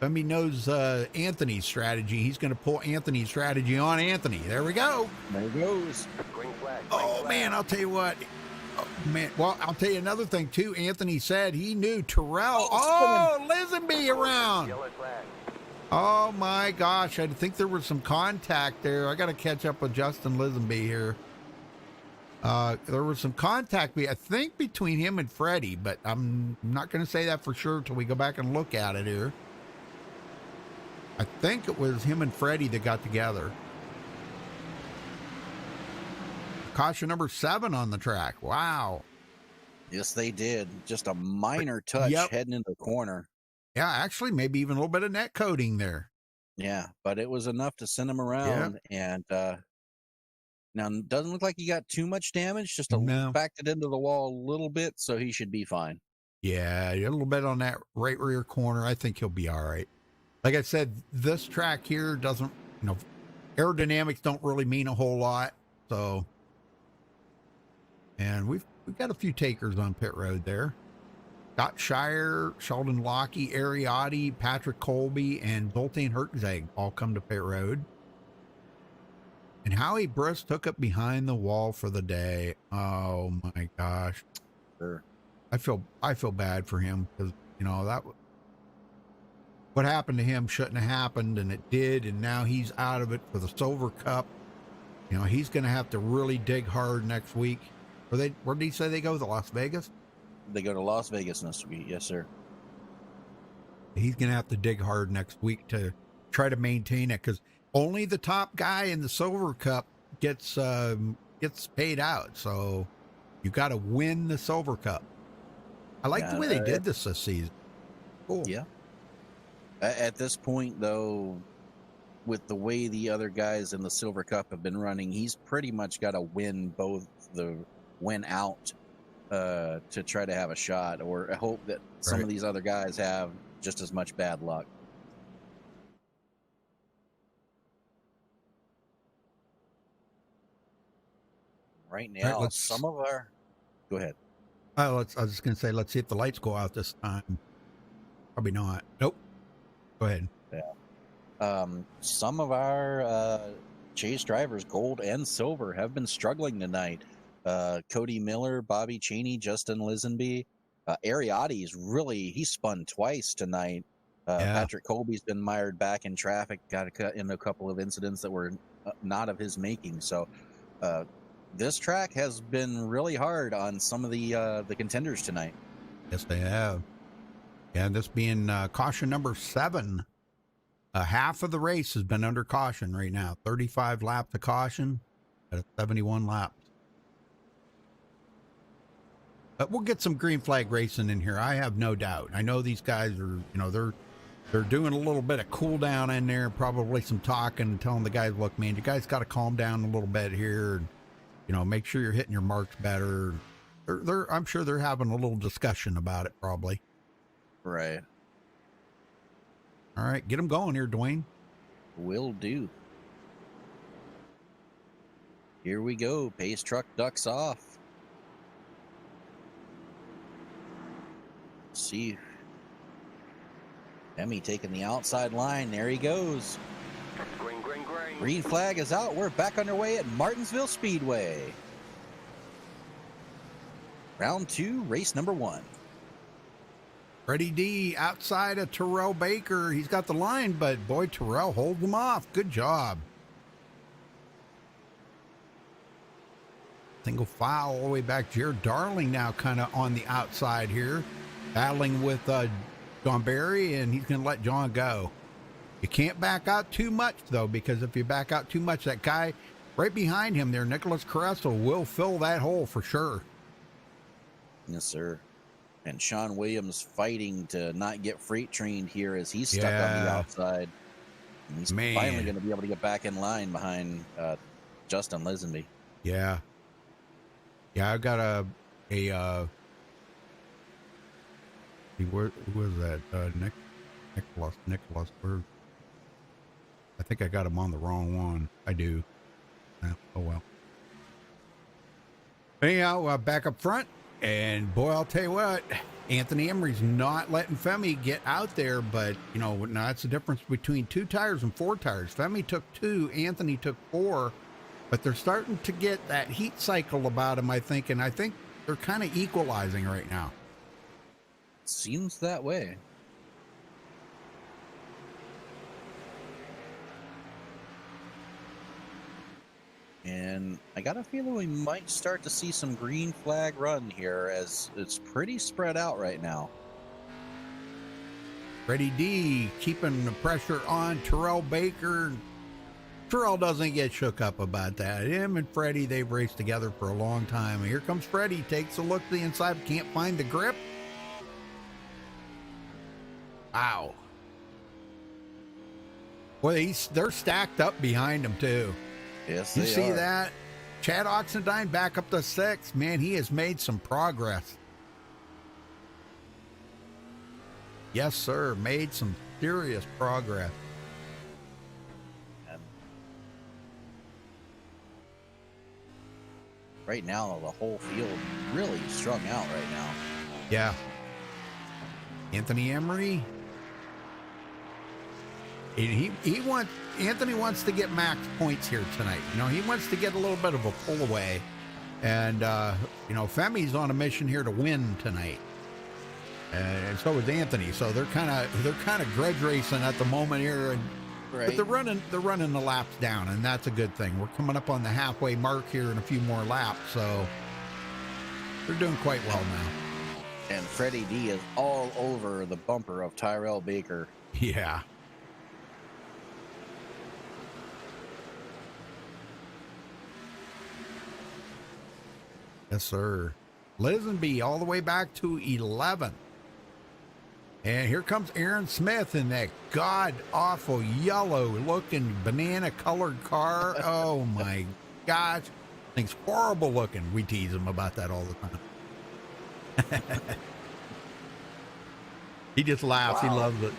A: Femi knows Anthony's strategy. He's going to pull Anthony's strategy on Anthony. There we go.
B: There it goes.
A: Oh man, I'll tell you what. Oh, man, well, I'll tell you another thing too. Anthony said he knew Terrell. Oh, Lisenby around. Oh my gosh, I think there was some contact there. I got to catch up with Justin Lisenby here. There was some contact, I think, between him and Freddie, but I'm not going to say that for sure till we go back and look at it here. I think it was him and Freddie that got together. Caution number 7 on the track. Wow.
B: Yes, they did. Just a minor touch heading into the corner.
A: Yeah, actually, maybe even a little bit of net coating there.
B: Yeah, but it was enough to send him around. And now it doesn't look like he got too much damage. Just backed it into the wall a little bit, so he should be fine.
A: Yeah, a little bit on that right rear corner. I think he'll be all right. Like I said, this track here doesn't, aerodynamics don't really mean a whole lot. So. And we've got a few takers on pit road there. Scott Shire, Sheldon Lockie, Ariotti, Patrick Colby, and Zoltan Hertzeg all come to pit road. And Howie Briss took it behind the wall for the day. Oh my gosh.
B: Sure.
A: I feel bad for him because, what happened to him shouldn't have happened, and it did, and now he's out of it for the Silver Cup. He's going to have to really dig hard next week. Where did he say they go? To Las Vegas?
B: They go to Las Vegas next week. Yes, sir.
A: He's going to have to dig hard next week to try to maintain it because only the top guy in the Silver Cup gets paid out. So you got to win the Silver Cup. I like the way they did this season. Cool.
B: Yeah. At this point, though, with the way the other guys in the Silver Cup have been running, he's pretty much got to win both the win out to try to have a shot, or hope that some of these other guys have just as much bad luck. Right now, go ahead.
A: I was just going to say, let's see if the lights go out this time. Probably not. Nope. Go ahead.
B: Yeah. Some of our chase drivers, gold and silver, have been struggling tonight. Cody Miller, Bobby Cheney, Justin Lisenby. Ariotti's he spun twice tonight. Patrick Colby's been mired back in traffic, got in a couple of incidents that were not of his making. So this track has been really hard on some of the contenders tonight.
A: Yes, they have. Yeah, this being caution number 7. Half of the race has been under caution right now. 35 laps of caution at 71 laps. But we'll get some green flag racing in here. I have no doubt. I know these guys are, they're doing a little bit of cool down in there, probably some talking and telling the guys, look, man, you guys got to calm down a little bit here. And, make sure you're hitting your marks better. I'm sure they're having a little discussion about it probably.
B: Right.
A: All right, get them going here, Dwayne.
B: Will do. Here we go. Pace truck ducks off. See Femi taking the outside line. There he goes.
C: Green, green, green.
B: Green flag is out. We're back underway at Martinsville Speedway. Round 2, race number 1.
A: Freddie D outside of Terrell Baker. He's got the line, but boy, Terrell holds him off. Good job. Single file all the way back. Jared Darling now kind of on the outside here, battling with John Barry, and he's going to let John go. You can't back out too much, though, because if you back out too much, that guy right behind him there, Nicholas Carresso, will fill that hole for sure.
B: Yes, sir. And Sean Williams fighting to not get freight trained here as he's stuck on the outside. And he's finally going to be able to get back in line behind Justin Lisenby.
A: Yeah. Yeah, I've got who was that? Nicholas. I think I got him on the wrong one. I do. Yeah, oh well. Anyhow, back up front. And boy, I'll tell you what, Anthony Emery's not letting Femi get out there, but you know, now that's the difference between 2 tires and 4 tires. Femi took 2, Anthony took 4, but they're starting to get that heat cycle about him, I think, and I think they're kind of equalizing right now.
B: Seems that way. And I got a feeling we might start to see some green flag run here as it's pretty spread out right now.
A: Freddie D keeping the pressure on Terrell Baker. Terrell doesn't get shook up about that. Him and Freddie, they've raced together for a long time. And here comes Freddie, takes a look to the inside, can't find the grip. Wow. Boy, they're stacked up behind him too.
B: Yes,
A: you
B: they
A: see
B: are.
A: that? Chad Oxendine back up to 6. Man, he has made some progress. Yes, sir. Made some serious progress.
B: And right now, the whole field really strung out right now.
A: Yeah. Anthony Emery. Anthony wants to get max points here tonight. You know, he wants to get a little bit of a pull away. And, you know, Femi's on a mission here to win tonight. And so is Anthony. So they're kind of grudge racing at the moment here. And,
B: Right.
A: But they're running the laps down, and that's a good thing. We're coming up on the halfway mark here in a few more laps. So they're doing quite well now.
B: And Freddie D is all over the bumper of Tyrell Baker.
A: Yeah. Yes, sir. Lisenby all the way back to 11. And here comes Aaron Smith in that god-awful yellow-looking banana-colored car. Oh, my gosh. Thing's horrible looking. We tease him about that all the time. He just laughs. Wow. He loves it.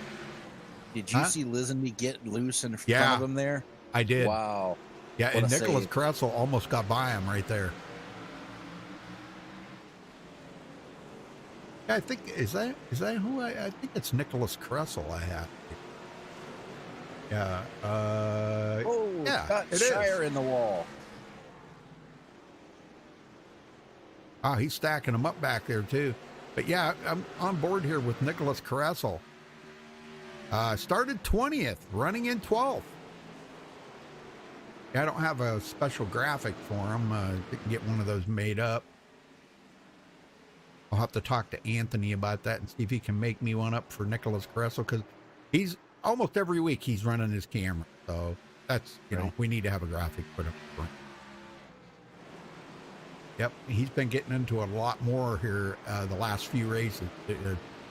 B: Did you see Lisenby get loose in front of him there?
A: I did.
B: Wow.
A: Yeah,
B: what
A: and Nicholas
B: save.
A: Kressel almost got by him right there. I think is that who I think it's Nicholas Kressel I have. Yeah. Yeah.
B: Got Shire in the wall.
A: Oh, he's stacking them up back there too. But yeah, I'm on board here with Nicholas Kressel. Started 20th, running in 12th. I don't have a special graphic for him. Didn't get one of those made up. I'll have to talk to Anthony about that and see if he can make me one up for Nicholas Kressel, because he's almost every week he's running his camera. So that's, you know, we need to have a graphic put up for him. Yep, he's been getting into a lot more here the last few races,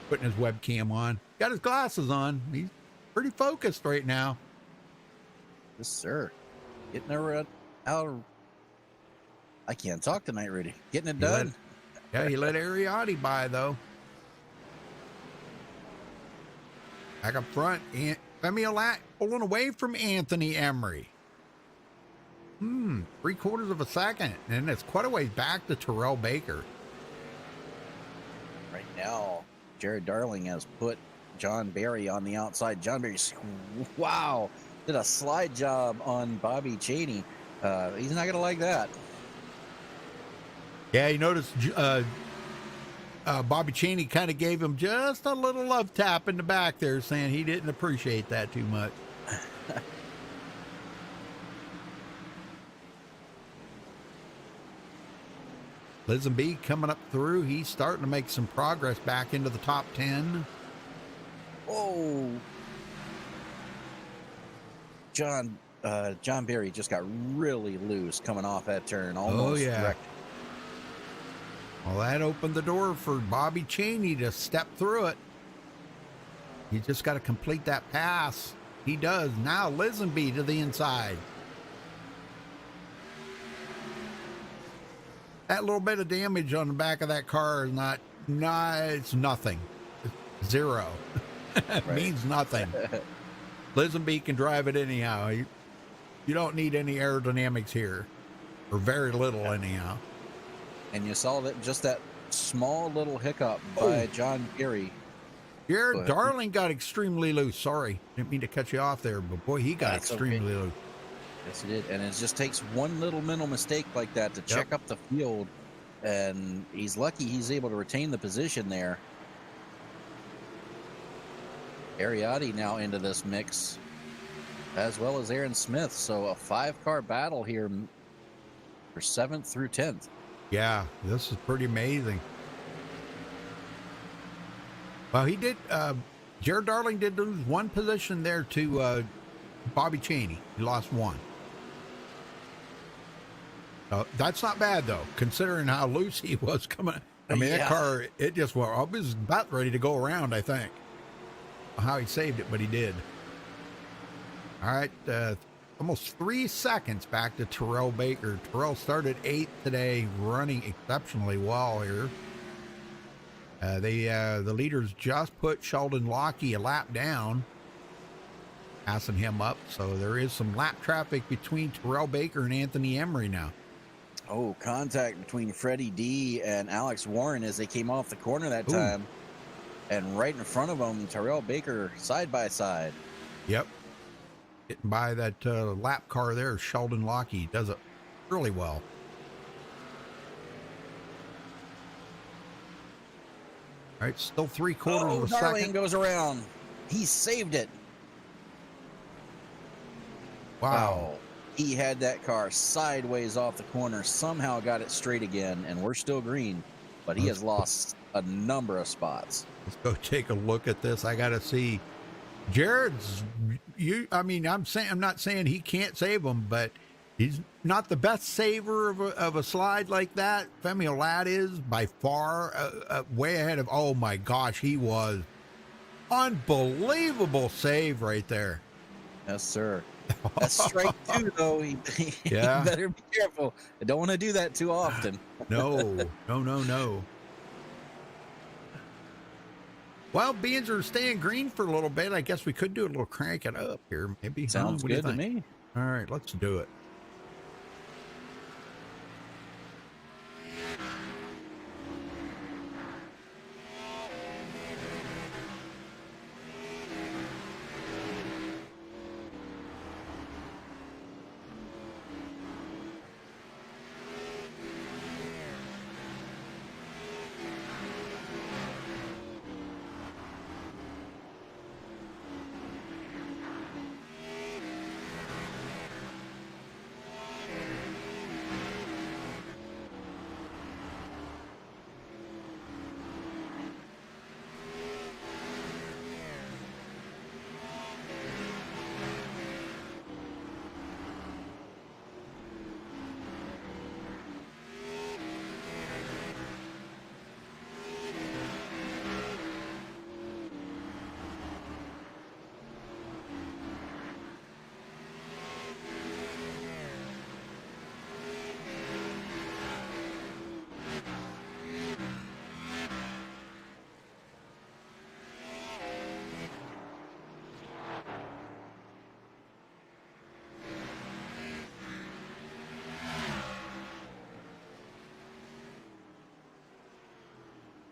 A: putting his webcam on. Got his glasses on. He's pretty focused right now.
B: Yes, sir. Getting her out. I can't talk tonight, Rudy. Getting it done.
A: Yeah, he let Ariotti by, though. Back up front, Femi Olat pulling away from Anthony Emery. 3/4 of a second, and it's quite a ways back to Terrell Baker.
B: Right now, Jared Darling has put John Barry on the outside. John Barry, wow, did a slide job on Bobby Cheney. He's not going to like that.
A: Yeah, you noticed Bobby Cheney kind of gave him just a little love tap in the back there, saying he didn't appreciate that too much. Lisenby coming up through. He's starting to make some progress back into the top 10.
B: Oh, John Barry just got really loose coming off that turn. Almost wrecked.
A: Well, that opened the door for Bobby Cheney to step through it. You just got to complete that pass. He does. Now Lisenby to the inside. That little bit of damage on the back of that car is it's nothing. It's zero. It means nothing. Lisenby can drive it anyhow. You don't need any aerodynamics here, or very little anyhow.
B: And you saw that just that small little hiccup by John Barry.
A: Jared Darling got extremely loose. Sorry, didn't mean to cut you off there, but boy, he got extremely loose.
B: Yes, he did. And it just takes one little mental mistake like that to check up the field. And he's lucky he's able to retain the position there. Ariotti now into this mix, as well as Aaron Smith. So a 5-car battle here for 7th through 10th.
A: Yeah, this is pretty amazing. Well, he did. Jared Darling did lose one position there to Bobby Cheney. He lost one. That's not bad, though, considering how loose he was coming. I mean, that car, it just was about ready to go around, I think. How he saved it, but he did. All right, almost 3 seconds back to Terrell Baker. Terrell started 8th today, running exceptionally well here. The leaders just put Sheldon Lockie a lap down, passing him up. So there is some lap traffic between Terrell Baker and Anthony Emery now.
B: Oh, contact between Freddie D and Alex Warren as they came off the corner that time. And right in front of them, Terrell Baker side by side.
A: Yep. Getting by that lap car there, Sheldon Lockie does it really well. All right, still 3/4 of a
B: Darling
A: second.
B: goes around. He saved it.
A: Wow.
B: He had that car sideways off the corner, somehow got it straight again, and we're still green, but he has lost a number of spots.
A: Let's go take a look at this. I got to see Jared's. I'm not saying he can't save them, but he's not the best saver of a slide like that. Femi Ladd is by far way ahead of. Oh my gosh, he was unbelievable save right there.
B: Yes, sir. That's strike 2, though. He better be careful. I don't want to do that too often.
A: No. Well, beans are staying green for a little bit. I guess we could do a little crank it up here, maybe.
B: Sounds good to me.
A: All right, let's do it.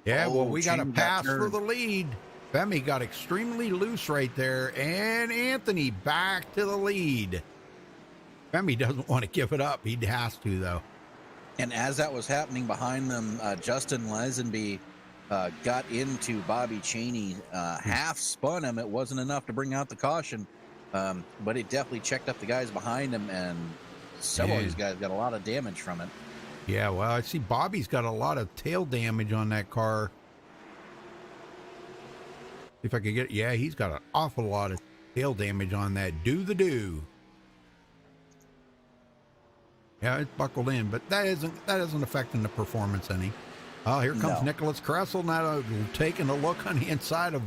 A: Yeah, well, we got a pass for the lead. Femi got extremely loose right there, and Anthony back to the lead. Femi doesn't want to give it up. He has to, though.
B: And as that was happening behind them, Justin Lazenby got into Bobby Cheney, half spun him. It wasn't enough to bring out the caution, but it definitely checked up the guys behind him, and several of these guys got a lot of damage from it.
A: Yeah, well, I see Bobby's got a lot of tail damage on that car. If I could get, yeah, he's got an awful lot of tail damage on that. Do. Yeah, it's buckled in, but that isn't affecting the performance any. Oh, here comes Nicholas Kressel now taking a look on the inside of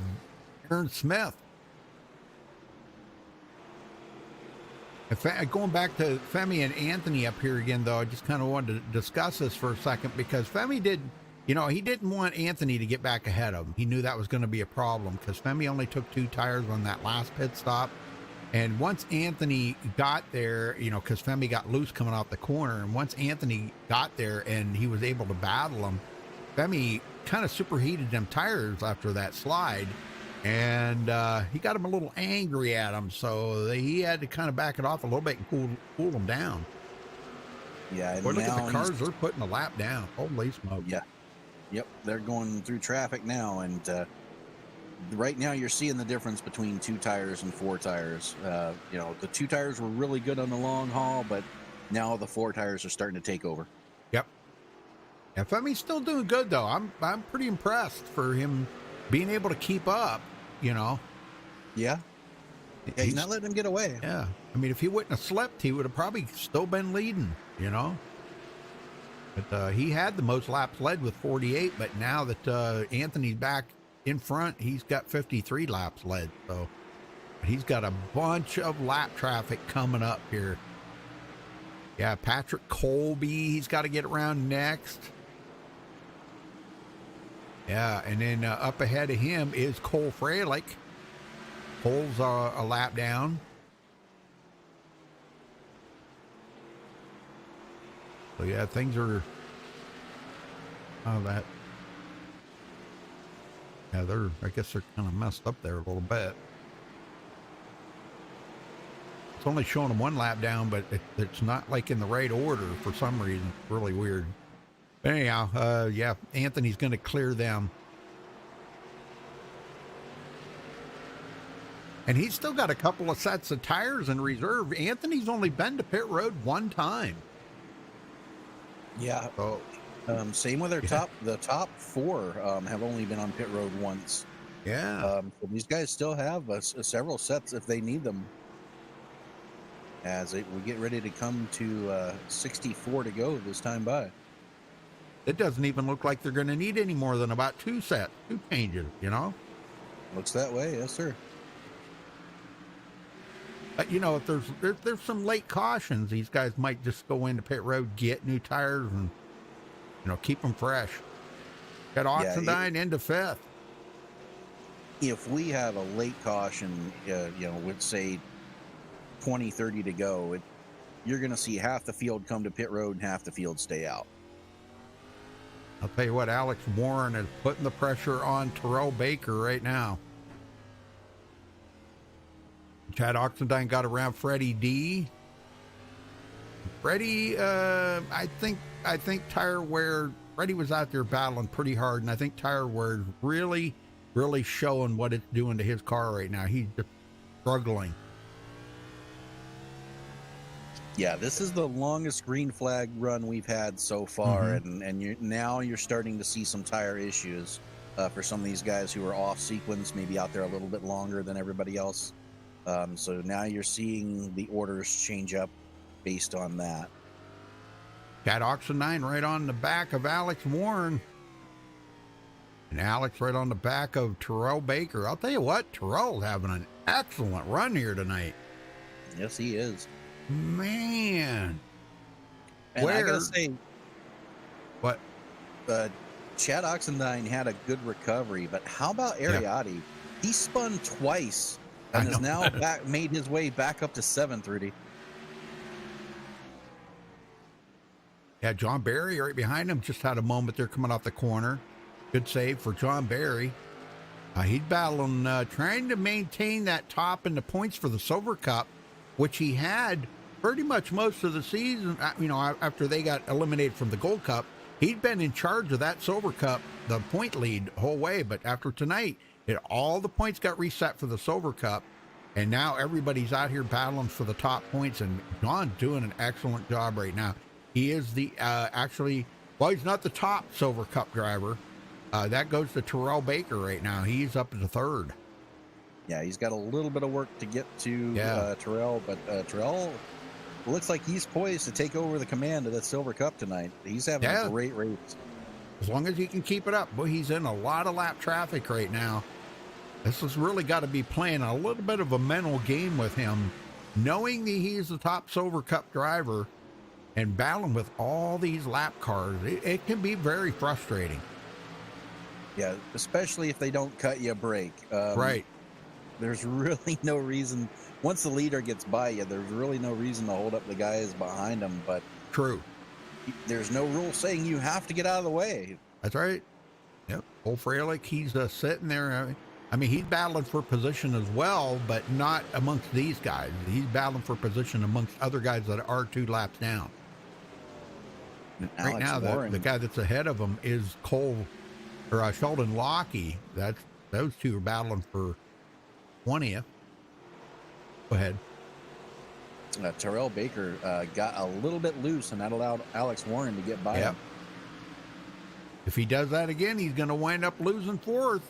A: Aaron Smith. Going back to Femi and Anthony up here again, though, I just kind of wanted to discuss this for a second because Femi he didn't want Anthony to get back ahead of him. He knew that was going to be a problem because Femi only took 2 tires on that last pit stop. And once Anthony got there, because Femi got loose coming off the corner, and once Anthony got there and he was able to battle him, Femi kind of superheated them tires after that slide. And he got him a little angry at him, so he had to kind of back it off a little bit and cool him down.
B: Yeah, and
A: boy, look at the cars. They're putting a lap down. Holy smoke.
B: Yeah. Yep, they're going through traffic now, and right now you're seeing the difference between 2 tires and 4 tires. The 2 tires were really good on the long haul, but now the 4 tires are starting to take over.
A: Yep. Yeah, Femi's still doing good, though. I'm pretty impressed for him being able to keep up,
B: Yeah. Yeah, he's not letting him get away.
A: Yeah. I mean, if he wouldn't have slipped, he would have probably still been leading, But he had the most laps led with 48, but now that Anthony's back in front, he's got 53 laps led. So he's got a bunch of lap traffic coming up here. Yeah, Patrick Colby, he's got to get around next. Yeah, and then up ahead of him is Cole Freilich. Cole's a lap down. So yeah, things are I guess they're kind of messed up there a little bit. It's only showing them 1 lap down, but it's not like in the right order for some reason. It's really weird. But anyhow, yeah, Anthony's going to clear them. And he's still got a couple of sets of tires in reserve. Anthony's only been to pit road 1 time.
B: Yeah.
A: So,
B: same with the top 4 have only been on pit road once.
A: Yeah.
B: So these guys still have several sets if they need them. As we get ready to come to 64 to go this time by.
A: It doesn't even look like they're going to need any more than about 2 changes,
B: Looks that way, yes, sir.
A: But, if there's some late cautions, these guys might just go into pit road, get new tires, and, keep them fresh. Got Oxendine into 5th.
B: If we have a late caution, with, say, 20, 30 to go, you're going to see half the field come to pit road and half the field stay out.
A: I'll tell you what, Alex Warren is putting the pressure on Terrell Baker right now. Chad Oxendine got around Freddie D. Freddie, I think tire wear, Freddie was out there battling pretty hard, and I think tire wear is really, really showing what it's doing to his car right now. He's just struggling.
B: Yeah, this is the longest green flag run we've had so far, and you're starting to see some tire issues for some of these guys who are off sequence, maybe out there a little bit longer than everybody else. So now you're seeing the orders change up based on that.
A: Chad Oxendine right on the back of Alex Warren. And Alex right on the back of Terrell Baker. I'll tell you what, Terrell's having an excellent run here tonight.
B: Yes, he is.
A: Man.
B: And I gotta say,
A: what?
B: Chad Oxendine had a good recovery, but how about Ariotti? Yeah. He spun twice and is now made his way back up to 7th, Rudy.
A: Yeah, John Barry right behind him just had a moment there coming off the corner. Good save for John Barry. He's battling, trying to maintain that top in the points for the Silver Cup, which he had pretty much most of the season. After they got eliminated from the Gold Cup, he'd been in charge of that Silver Cup, the point lead the whole way. But after tonight, all the points got reset for the Silver Cup, and now everybody's out here battling for the top points. And John's doing an excellent job right now. He is the he's not the top Silver Cup driver. That goes to Terrell Baker right now. He's up to the third.
B: Yeah, he's got a little bit of work to get to Terrell, but Terrell looks like he's poised to take over the command of the Silver Cup tonight. He's having a great race.
A: As long as he can keep it up. Boy, he's in a lot of lap traffic right now. This has really got to be playing a little bit of a mental game with him, knowing that he's the top Silver Cup driver and battling with all these lap cars. It can be very frustrating.
B: Yeah, especially if they don't cut you a break.
A: Right.
B: There's really no reason. Once the leader gets by you, there's really no reason to hold up the guys behind them. But
A: true,
B: there's no rule saying you have to get out of the way.
A: That's right. Yep. Old Freilich, he's sitting there. I mean, he's battling for position as well, but not amongst these guys. He's battling for position amongst other guys that are 2 laps down.
B: And
A: right now, the guy that's ahead of him is Sheldon Lockie. Those two are battling for 20th. Go ahead.
B: Terrell Baker got a little bit loose, and that allowed Alex Warren to get by him.
A: If he does that again, he's going to wind up losing 4th.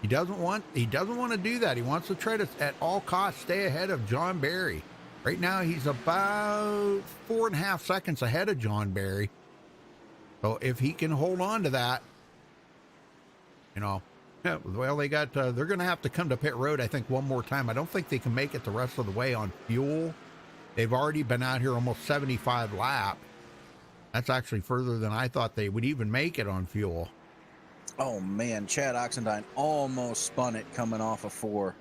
A: He doesn't want to do that. He wants to try to, at all costs, stay ahead of John Barry. Right now, he's about 4.5 seconds ahead of John Barry. So if he can hold on to that, well, they got, they're going to have to come to pit road, I think, one more time. I don't think they can make it the rest of the way on fuel. They've already been out here almost 75 laps. That's actually further than I thought they would even make it on fuel.
B: Oh, man, Chad Oxendine almost spun it coming off of 4.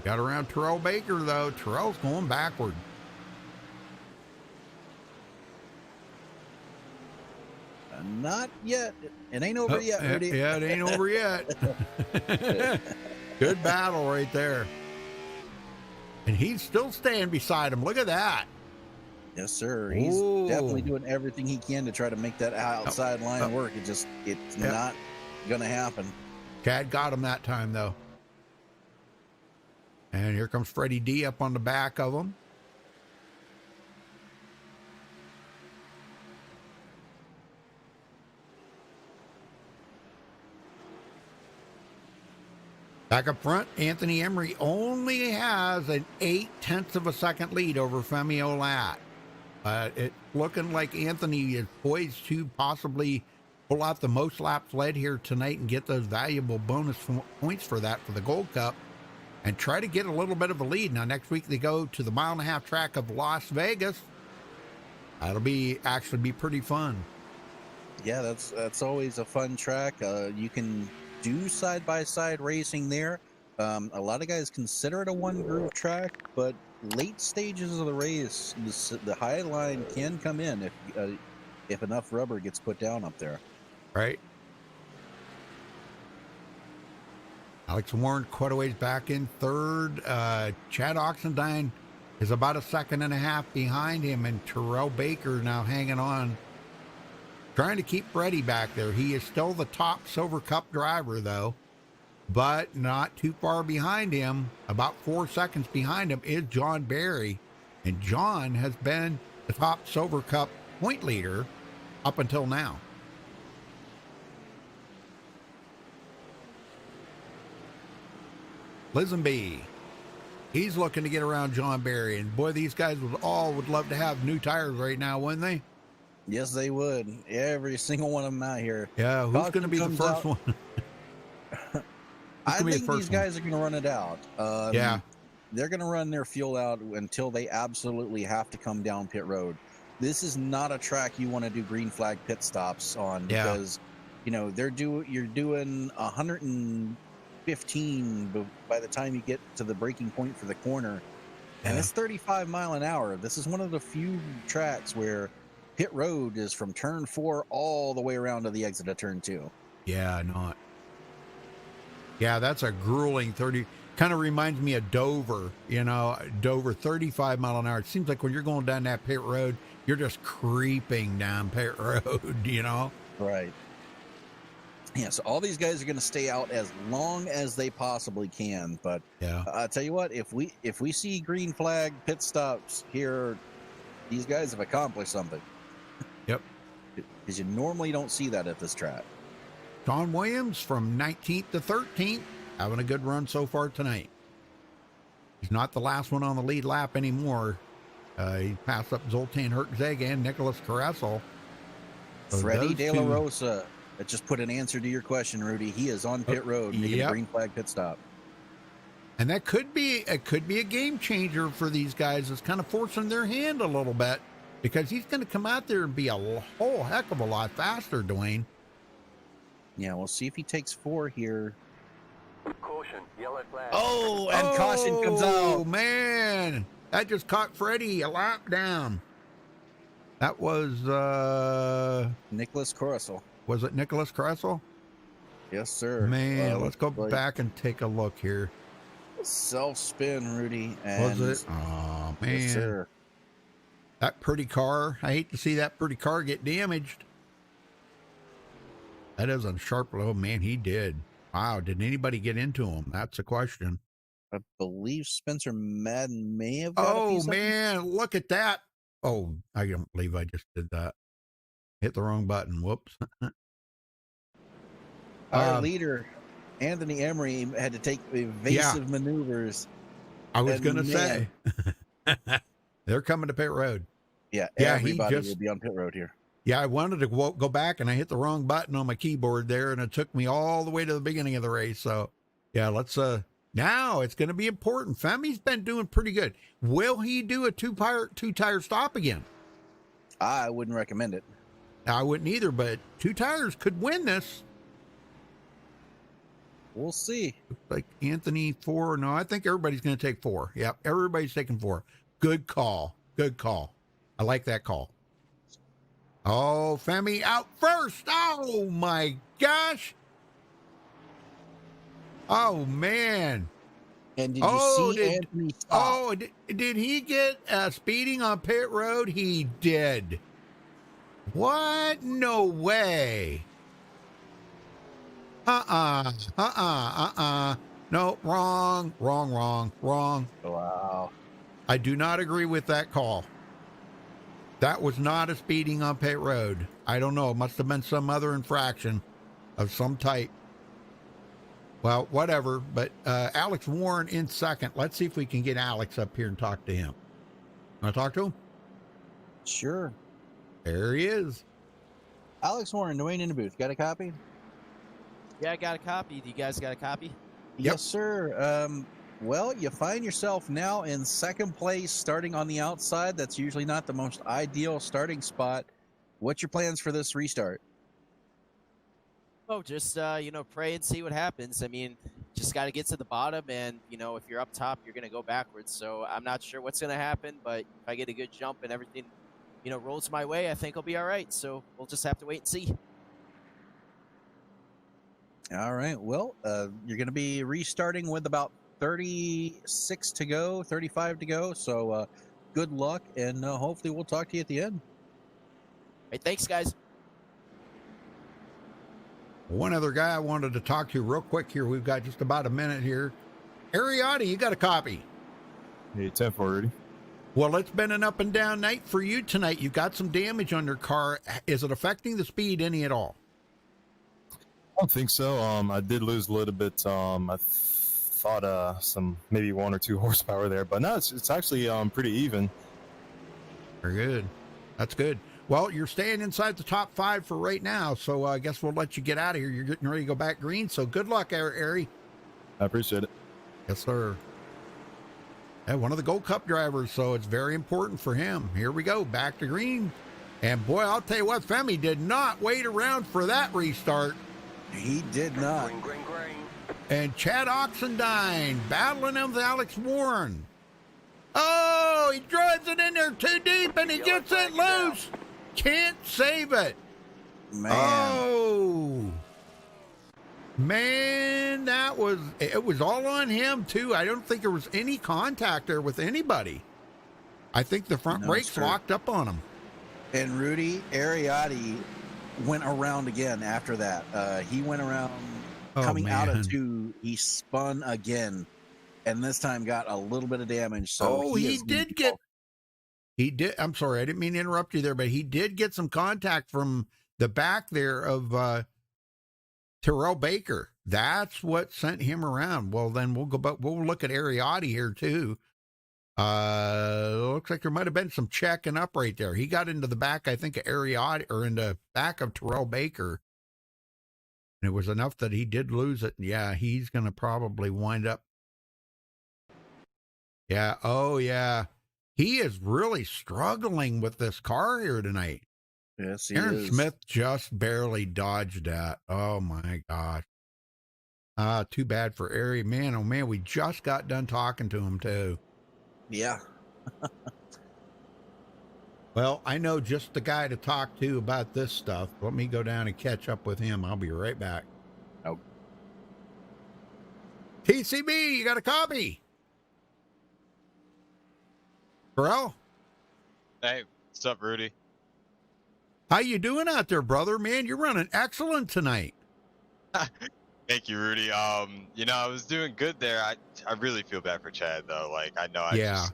A: Got around Terrell Baker, though. Terrell's going backward.
B: Not yet. It ain't over yet, Rudy.
A: Yeah, it ain't over yet. Good battle right there. And he's still staying beside him. Look at that.
B: Yes, sir. He's definitely doing everything he can to try to make that outside line work. It's not going to happen.
A: Chad got him that time, though. And here comes Freddie D up on the back of him. Back up front, Anthony Emery only has an 0.8 of a second lead over Femi Olat. It's looking like Anthony is poised to possibly pull out the most laps led here tonight and get those valuable bonus points for that for the Gold Cup and try to get a little bit of a lead. Now, next week they go to the 1.5-mile track of Las Vegas. That'll actually be pretty fun.
B: Yeah, that's always a fun track. You can do side-by-side racing there. A lot of guys consider it a one-groove track, but late stages of the race, the high line can come in if enough rubber gets put down up there.
A: Right. Alex Warren quite a ways back in third. Chad Oxendine is about 1.5 seconds behind him, and Terrell Baker now hanging on, trying to keep Freddie back there. He is still the top Silver Cup driver, though, but not too far behind him. About 4 seconds behind him is John Barry, and John has been the top Silver Cup point leader up until now. Lisenby, he's looking to get around John Barry, and boy, these guys would love to have new tires right now, wouldn't they?
B: Yes, they would. Every single one of them out here.
A: Yeah, who's going to be the first one?
B: I think these guys are going to run it out.
A: Yeah.
B: They're going to run their fuel out until they absolutely have to come down pit road. This is not a track you want to do green flag pit stops on because, you're doing 115 by the time you get to the breaking point for the corner. And it's 35 mile an hour. This is one of the few tracks where pit road is from turn 4 all the way around to the exit of turn 2.
A: Yeah, not. Yeah, that's a grueling 30. Kind of reminds me of Dover, you know, Dover 35 mile an hour. It seems like when you're going down that pit road, you're just creeping down pit road, you know?
B: Right. Yeah, so all these guys are going to stay out as long as they possibly can. But
A: Yeah.
B: I tell you what, if we see green flag pit stops here, these guys have accomplished something.
A: Yep.
B: Because you normally don't see that at this track.
A: Sean Williams from 19th to 13th, having a good run so far tonight. He's not the last one on the lead lap anymore. He passed up Zoltan Hertzeg and Nicholas Caressel. So
B: Freddie
A: those
B: De
A: two-
B: La Rosa. That just put an answer to your question, Rudy. He is on pit road making a green flag pit stop.
A: And that could be a game changer for these guys. It's kind of forcing their hand a little bit because he's going to come out there and be a whole heck of a lot faster, Dwayne.
B: Yeah, we'll see if he takes 4 here.
C: Caution, yellow flag.
B: Oh, and caution comes
A: Oh,
B: out.
A: man. That just caught Freddie a lap down. That was
B: Nicholas Coruscant.
A: was it Nicholas Caressel?
B: Yes, sir.
A: Man, let's go
B: like
A: back and take a look here.
B: Self spin, Rudy. And
A: Was it? Oh, man.
B: Yes, sir.
A: That pretty car. I hate to see that pretty car get damaged. That is a sharp low. Man, he did. Wow. Did anybody get into him? That's a question.
B: I believe Spencer Madden may have got a
A: Oh,
B: piece of it.
A: man. Look at that. Oh, I don't believe I just did that. Hit the wrong button. Whoops.
B: Our leader, Anthony Emery, had to take evasive maneuvers.
A: I was
B: And
A: going to say. They're coming to pit road.
B: Yeah,
A: Yeah, he
B: everybody
A: just-
B: will be on pit road here.
A: Yeah, I wanted to go back and I hit the wrong button on my keyboard there and it took me all the way to the beginning of the race. So, yeah, let's now it's going to be important. Femi's been doing pretty good. Will he do a two-tire stop again?
B: I wouldn't recommend it.
A: I wouldn't either, but 2 tires could win this.
B: We'll see.
A: Like Anthony 4. No, I think everybody's going to take 4. Yep, everybody's taking 4. Good call. Good call. I like that call. Oh, Femi out first. Oh, my gosh. Oh, man.
B: And did you see Anthony stop?
A: Oh, did he get speeding on pit road? He did. What? No way. No, wrong.
B: Wow.
A: I do not agree with that call. That was not a speeding on pit road. I don't know. It must have been some other infraction of some type. Well, whatever. But Alex Warren in second. Let's see if we can get Alex up here and talk to him. Want to talk to him?
B: Sure.
A: There he is.
B: Alex Warren, Dwayne in the booth. Got a copy?
I: Yeah, I got a copy. Do you guys got a copy?
B: Yes, sir. Well, you find yourself now in second place, starting on the outside. That's usually not the most ideal starting spot. What's your plans for this restart?
I: Oh, just pray and see what happens. I mean, just got to get to the bottom, and if you're up top, you're gonna go backwards. So I'm not sure what's gonna happen, but if I get a good jump and everything, rolls my way, I think I'll be all right. So we'll just have to wait and see.
B: All right. Well, you're going to be restarting with about 36 to go, 35 to go. So good luck, and hopefully we'll talk to you at the end.
I: Hey, thanks, guys.
A: One other guy I wanted to talk to real quick here. We've got just about a minute here. Ariotti, you got a copy?
J: Hey, 10 for Rudy.
A: Well, it's been an up and down night for you tonight. You've got some damage on your car. Is it affecting the speed any at all?
J: I don't think so. I did lose a little bit. I thought some maybe 1 or 2 horsepower there, but no, it's actually pretty even.
A: Very good. That's good. Well, you're staying inside the top 5 for right now, so I guess we'll let you get out of here. You're getting ready to go back green, so good luck, Ari.
J: I appreciate it.
A: Yes, sir. And one of the Gold Cup drivers, so it's very important for him. Here we go, back to green. And boy, I'll tell you what, Femi did not wait around for that restart.
B: He did not.
C: Green.
A: And Chad Oxendine battling him with Alex Warren. Oh, he drives it in there too deep and he gets it loose. Can't save it.
B: Man.
A: Oh. Man, it was all on him too. I don't think there was any contact there with anybody. I think the front brakes locked up on him.
B: And Rudy Ariotti went around again after that. He went around coming out of 2. He spun again, and this time got a little bit of damage. So
A: he did. I'm sorry, I didn't mean to interrupt you there, but he did get some contact from the back there of Terrell Baker. That's what sent him around. Well, then we'll look at Ariotti here too. Looks like there might have been some checking up right there. He got into the back, I think, of Ariotti, or in the back of Terrell Baker. And it was enough that he did lose it. Yeah, he's going to probably wind up. Yeah. Oh, yeah. He is really struggling with this car here tonight.
B: Yes, he
A: Aaron
B: is.
A: Smith just barely dodged that. Oh, my gosh. Too bad for Ari. Man, oh, man, we just got done talking to him, too.
B: Yeah.
A: Well, I know just the guy to talk to about this stuff. Let me go down and catch up with him. I'll be right back.
B: Oh.
A: TCB, you got a copy? Bro?
K: Hey, what's up, Rudy?
A: How you doing out there, brother? Man, you're running excellent tonight.
K: Thank you, Rudy. You know, I was doing good there. I really feel bad for Chad though. Like I know I just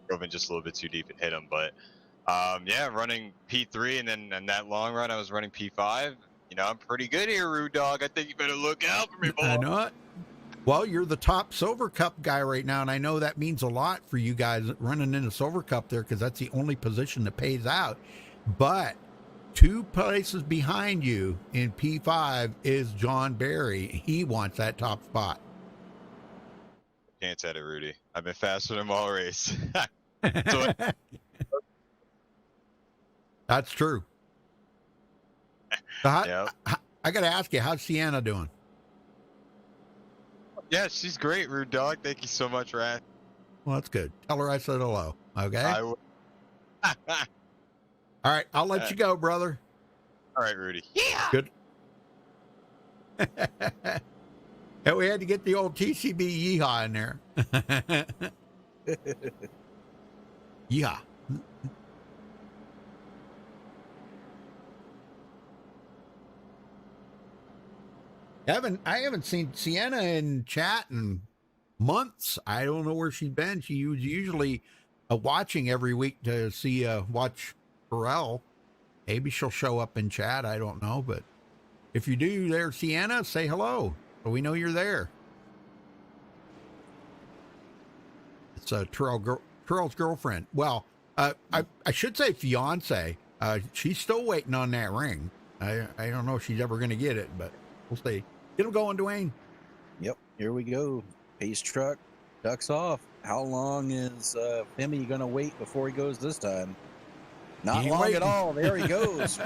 K: drove in just a little bit too deep and hit him, but yeah, running P3 and then in that long run I was running P5. You know, I'm pretty good here, Rude Dog. I think you better look out for me, boy.
A: I know it. Well, you're the top Silver Cup guy right now, and I know that means a lot for you guys running in the Silver Cup there because that's the only position that pays out. But 2 places behind you in P5 is John Barry. He wants that top spot.
K: Can't say it, Rudy. I've been faster than him all race.
A: That's true. So I got to ask you, how's Sienna doing?
K: Yeah, she's great, Rude Dog. Thank you so much, Ryan.
A: Well, that's good. Tell her I said hello. Okay.
K: I will.
A: All right, I'll let you go, brother.
K: All right, Rudy. Yeah.
A: Good. And we had to get the old TCB yeehaw in there. Yeehaw. I haven't seen Sienna in chat in months. I don't know where she's been. She was usually watching every week to see watch Pharrell. Maybe she'll show up in chat. I don't know, but if you do there, Sienna, say hello so we know you're there. It's Terrell's girlfriend. Well, I should say fiance. She's still waiting on that ring. I don't know if she's ever going to get it, but we'll see. Get him going, Dwayne.
B: Yep, here we go. Pace truck ducks off. How long is Femi going to wait before he goes this time? Not long at all. There he goes.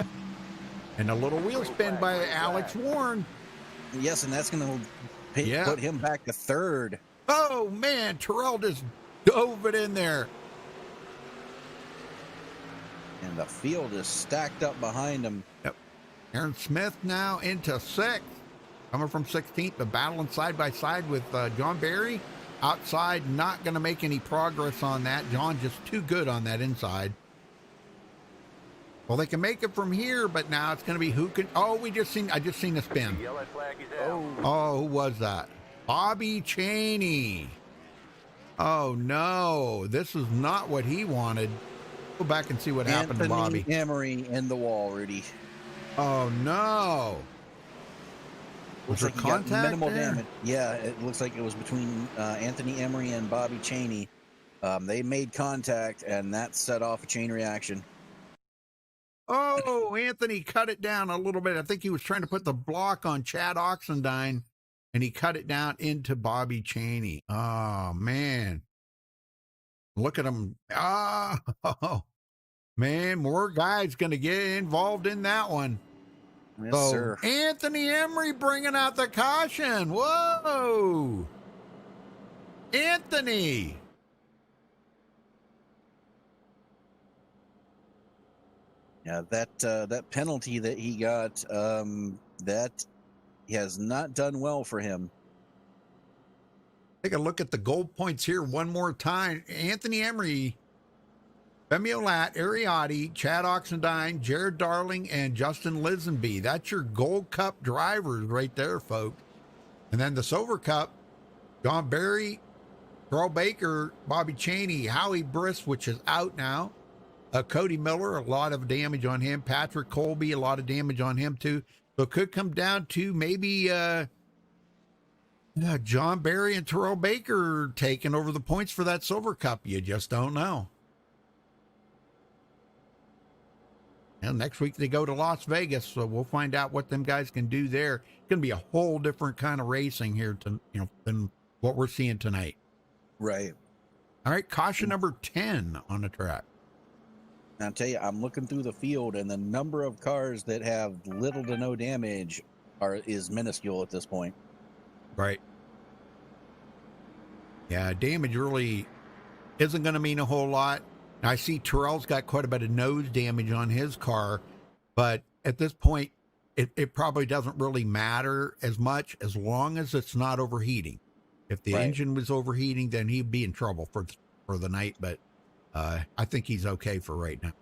A: And a little wheel spin by Alex Warren.
B: Yes, and that's going to put him back to third.
A: Oh, man, Terrell just dove it in there.
B: And the field is stacked up behind him.
A: Yep. Aaron Smith now into 6th. Coming from 16th, but battling side by side with John Barry. Outside, not going to make any progress on that. John just too good on that inside. Well, they can make it from here, but now it's going to be who can. Oh, I just seen a spin. Oh, who was that? Bobby Cheney. Oh no, this is not what he wanted. Go back and see what happened to Bobby.
B: Emery in the wall, Rudy.
A: Oh no. Was there contact
B: minimal
A: there?
B: damage. Yeah, it looks like it was between Anthony Emery and Bobby Cheney. They made contact, and that set off a chain reaction.
A: Oh, Anthony cut it down a little bit. I think he was trying to put the block on Chad Oxendine, and he cut it down into Bobby Cheney. Oh, man. Look at him. Oh, man, more guys going to get involved in that one.
B: Yes, sir.
A: Anthony Emery bringing out the caution. Whoa. Anthony.
B: Yeah, that penalty that he got, that has not done well for him.
A: Take a look at the gold points here one more time. Anthony Emery, Femi Olat, Ariati, Chad Oxendine, Jared Darling, and Justin Lisenby. That's your Gold Cup drivers right there, folks. And then the Silver Cup, John Barry, Carl Baker, Bobby Cheney, Howie Briss, which is out now. Cody Miller, a lot of damage on him. Patrick Colby, a lot of damage on him too. So it could come down to maybe John Barry and Terrell Baker taking over the points for that Silver Cup. You just don't know. And next week they go to Las Vegas, so we'll find out what them guys can do there. It's going to be a whole different kind of racing here than what we're seeing tonight.
B: Right.
A: All right, caution number 10 on the track.
B: I'll tell you, I'm looking through the field, and the number of cars that have little to no damage is minuscule at this point.
A: Right. Yeah, damage really isn't going to mean a whole lot. I see Terrell's got quite a bit of nose damage on his car, but at this point, it probably doesn't really matter as much as long as it's not overheating. If the engine was overheating, then he'd be in trouble for the night, but I think he's okay for right now.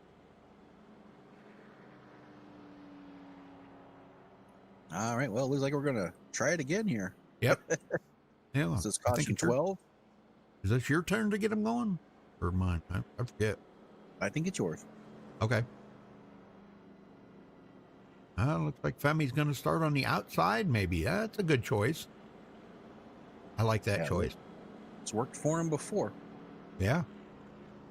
B: All right, well, it looks like we're going to try it again here.
A: Yep. Yeah,
B: This is caution 12.
A: Is this your turn to get him going? Or mine? I forget.
B: I think it's yours.
A: Okay. Looks like Femi's going to start on the outside, maybe. That's a good choice. I like that choice.
B: It's worked for him before.
A: Yeah.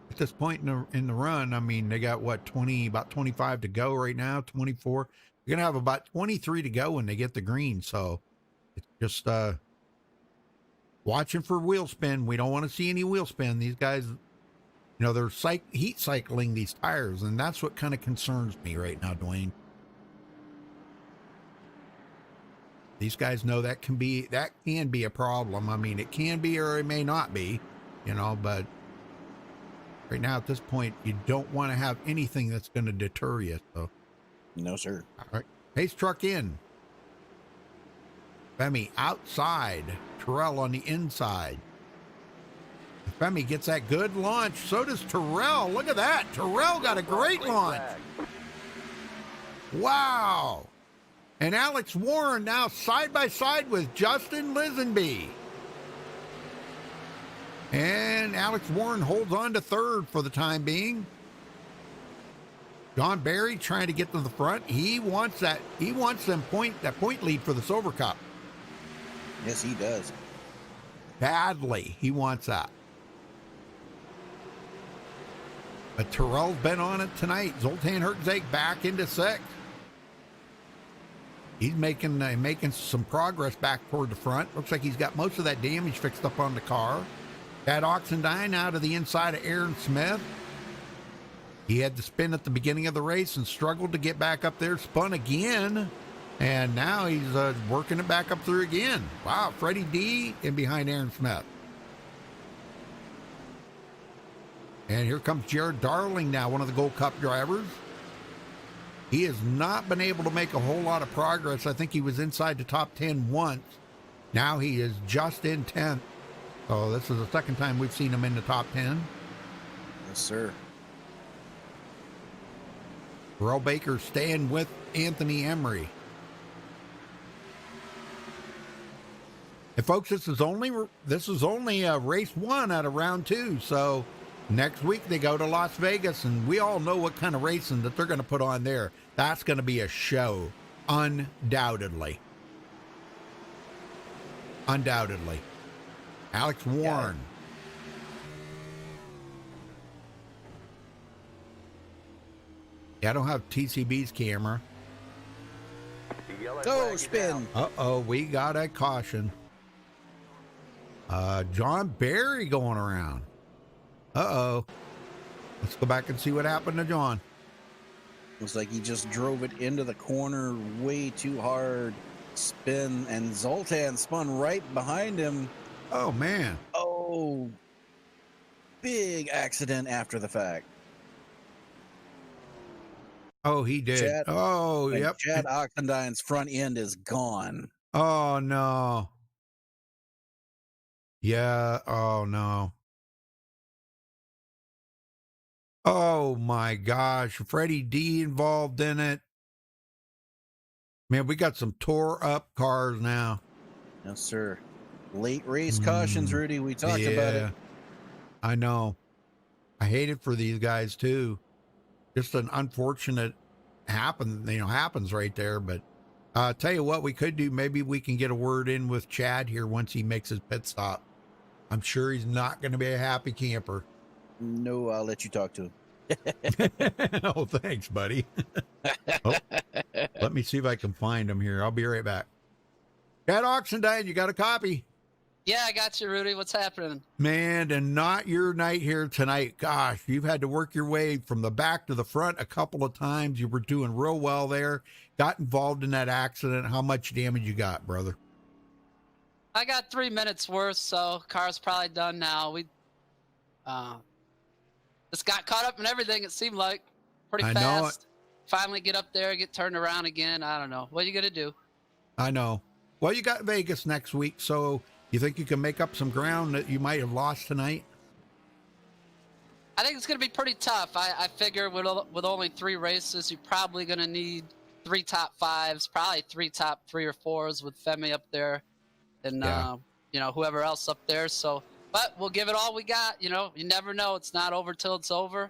A: At this point in the run, I mean, they got about 25 to go right now, 24. You're going to have about 23 to go when they get the green. So it's just watching for wheel spin. We don't want to see any wheel spin. These guys, they're heat cycling these tires, and that's what kind of concerns me right now, Dwayne. These guys know that can be a problem. I mean, it can be or it may not be, but right now at this point, you don't want to have anything that's going to deter you. So,
B: no, sir.
A: All right, pace truck in. Femi outside. Terrell on the inside. Femi gets that good launch. So does Terrell. Look at that. Terrell got a great launch. Wow. And Alex Warren now side by side with Justin Lisenby. And Alex Warren holds on to third for the time being. John Barry trying to get to the front. He wants that point lead for the Silver Cup.
B: Yes, he does.
A: Badly. He wants that. But Terrell's been on it tonight. Zoltan Hertzeg back into sixth. He's making some progress back toward the front. Looks like he's got most of that damage fixed up on the car. Chad Oxendine out of the inside of Aaron Smith. He had to spin at the beginning of the race and struggled to get back up there. Spun again. And now he's working it back up through again. Wow, Freddie D in behind Aaron Smith. And here comes Jared Darling now, one of the Gold Cup drivers. He has not been able to make a whole lot of progress. I think he was inside the top 10 once. Now he is just in 10th. So this is the second time we've seen him in the top 10.
B: Yes, sir.
A: Terrell Baker staying with Anthony Emery. And folks, this is only race 1 out of round 2. So next week they go to Las Vegas, and we all know what kind of racing that they're going to put on there. That's going to be a show, undoubtedly. Undoubtedly. Alex Warren. Yeah, I don't have TCB's camera.
B: Go spin.
A: Uh-oh, we got a caution. John Barry going around. Uh-oh. Let's go back and see what happened to John.
B: Looks like he just drove it into the corner way too hard. Spin, and Zoltan spun right behind him.
A: Oh, man.
B: Oh, big accident after the fact.
A: Oh, he did. Yep.
B: Chad Oxendine's front end is gone.
A: Oh, no. Yeah. Oh, no. Oh, my gosh. Freddie D involved in it. Man, we got some tore up cars now.
B: Yes, sir. Late race cautions, Rudy. We talked about it.
A: I know. I hate it for these guys too. Just an unfortunate happens right there. But tell you what we could do. Maybe we can get a word in with Chad here once he makes his pit stop. I'm sure he's not going to be a happy camper.
B: No, I'll let you talk to him.
A: Oh, thanks, buddy. Oh, let me see if I can find him here. I'll be right back. Chad Oxendine, you got a copy?
L: Yeah, I got you, Rudy. What's happening?
A: Man, and not your night here tonight. Gosh, you've had to work your way from the back to the front a couple of times. You were doing real well there. Got involved in that accident. How much damage you got, brother?
L: I got 3 minutes worth, so car's probably done now. We just got caught up in everything, it seemed like. Pretty fast.
A: I know it.
L: Finally get up there, get turned around again. I don't know. What are you going to do?
A: I know. Well, you got Vegas next week, so you think you can make up some ground that you might have lost tonight?
L: I think it's going to be pretty tough. I figure with only 3 races, you're probably going to need 3 top 5s, probably 3 top 3 or 4s with Femi up there and, whoever else up there. So, but we'll give it all we got. You never know. It's not over till it's over.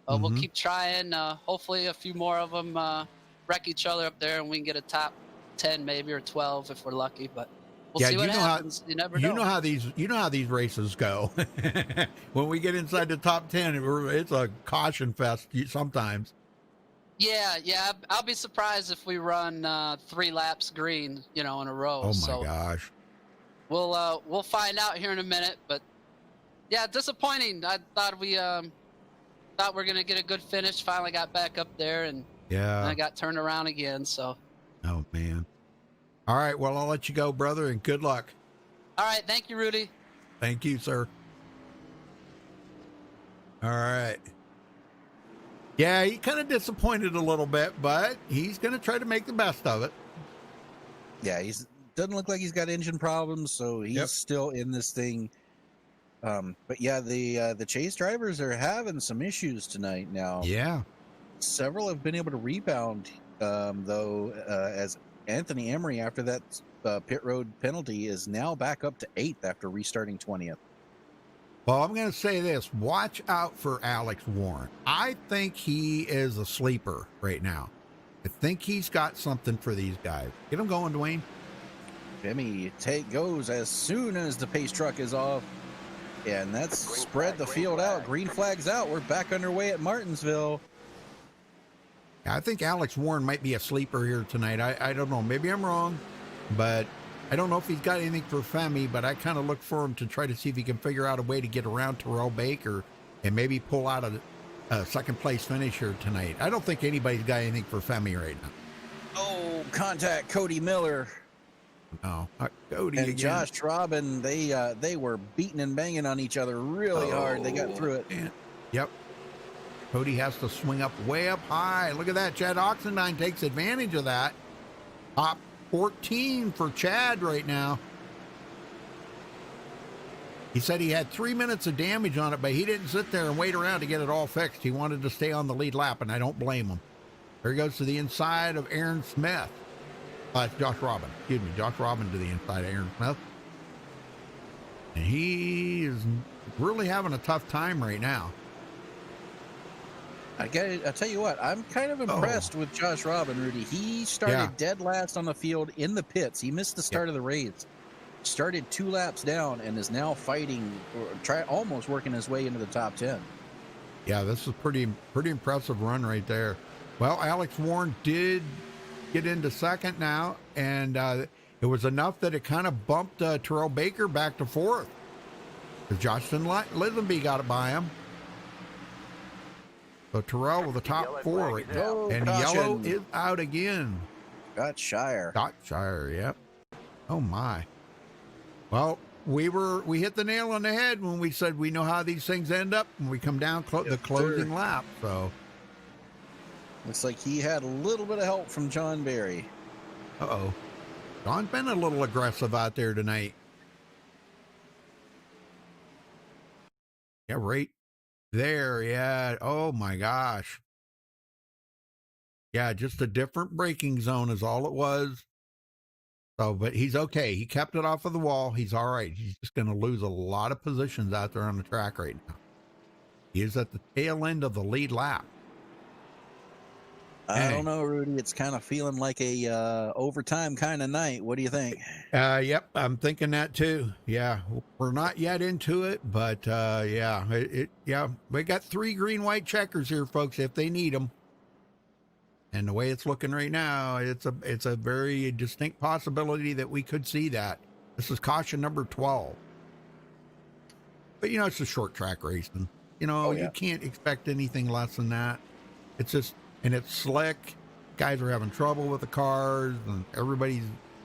L: We'll keep trying. Hopefully a few more of them wreck each other up there and we can get a top 10 maybe or 12 if we're lucky. But we'll see what happens. You never know.
A: You know how these races go. When we get inside the top 10, it's a caution fest sometimes.
L: Yeah. I'll be surprised if we run 3 laps green, in a row.
A: Oh my gosh.
L: We'll find out here in a minute, but yeah, disappointing. I thought we thought we're gonna get a good finish. Finally got back up there and I got turned around again. So.
A: Oh man. All right. Well, I'll let you go, brother, and good luck.
L: All right. Thank you, Rudy.
A: Thank you, sir. All right. Yeah, he kind of disappointed a little bit, but he's going to try to make the best of it.
B: Yeah, doesn't look like he's got engine problems, so he's still in this thing. But yeah, the chase drivers are having some issues tonight now.
A: Yeah.
B: Several have been able to rebound, though, as Anthony Emery, after that pit road penalty, is now back up to 8th after restarting 20th.
A: Well, I'm going to say this. Watch out for Alex Warren. I think he is a sleeper right now. I think he's got something for these guys. Get him going, Dwayne.
B: Femi goes as soon as the pace truck is off. Yeah, and that's spread the field out. Green flag's out. We're back underway at Martinsville.
A: I think Alex Warren might be a sleeper here tonight. I don't know. Maybe I'm wrong, but I don't know if he's got anything for Femi, but I kind of look for him to try to see if he can figure out a way to get around Terrell Baker and maybe pull out a second place finish here tonight. I don't think anybody's got anything for Femi right now.
B: Oh, contact Cody Miller.
A: No, Cody
B: and
A: again.
B: Josh Robin, they were beating and banging on each other really hard. They got through it.
A: Man. Yep. Cody has to swing up way up high. Look at that. Chad Oxendine takes advantage of that. Top 14 for Chad right now. He said he had 3 minutes of damage on it, but he didn't sit there and wait around to get it all fixed. He wanted to stay on the lead lap, and I don't blame him. There he goes to the inside of Aaron Smith. Josh Robin. Excuse me. Josh Robin to the inside of Aaron Smith. And he is really having a tough time right now.
B: I tell you what, I'm kind of impressed with Josh Robin, Rudy. He started dead last on the field in the pits. He missed the start of the race. Started 2 laps down and is now fighting, almost working his way into the top 10.
A: Yeah, this is pretty impressive run right there. Well, Alex Warren did get into second now, and it was enough that it kind of bumped Terrell Baker back to 4th. Because Justin Lisenby got it by him. So Terrell with the top 4 right now. And yellow is out again.
B: Scott Shire,
A: yep. Oh my. Well, we hit the nail on the head when we said we know how these things end up when we come down the closing lap. So
B: looks like he had a little bit of help from John Barry.
A: Uh-oh. John's been a little aggressive out there tonight. Yeah, right there. Yeah. Oh my gosh. Yeah, just a different braking zone is all it was. So, but he's okay. He kept it off of the wall. He's all right. He's just going to lose a lot of positions out there on the track right now. He is at the tail end of the lead lap.
B: I don't know, Rudy. It's kind of feeling like a overtime kind of night. What do you think?
A: Yep, I'm thinking that too. Yeah, we're not yet into it, but yeah, yeah, we got 3 green, white checkers here, folks, if they need them. And the way it's looking right now, it's a very distinct possibility that we could see that. This is caution number 12. But you know, it's a short track race, and you know, you can't expect anything less than that. It's just, and it's slick. Guys are having trouble with the cars, and everybody's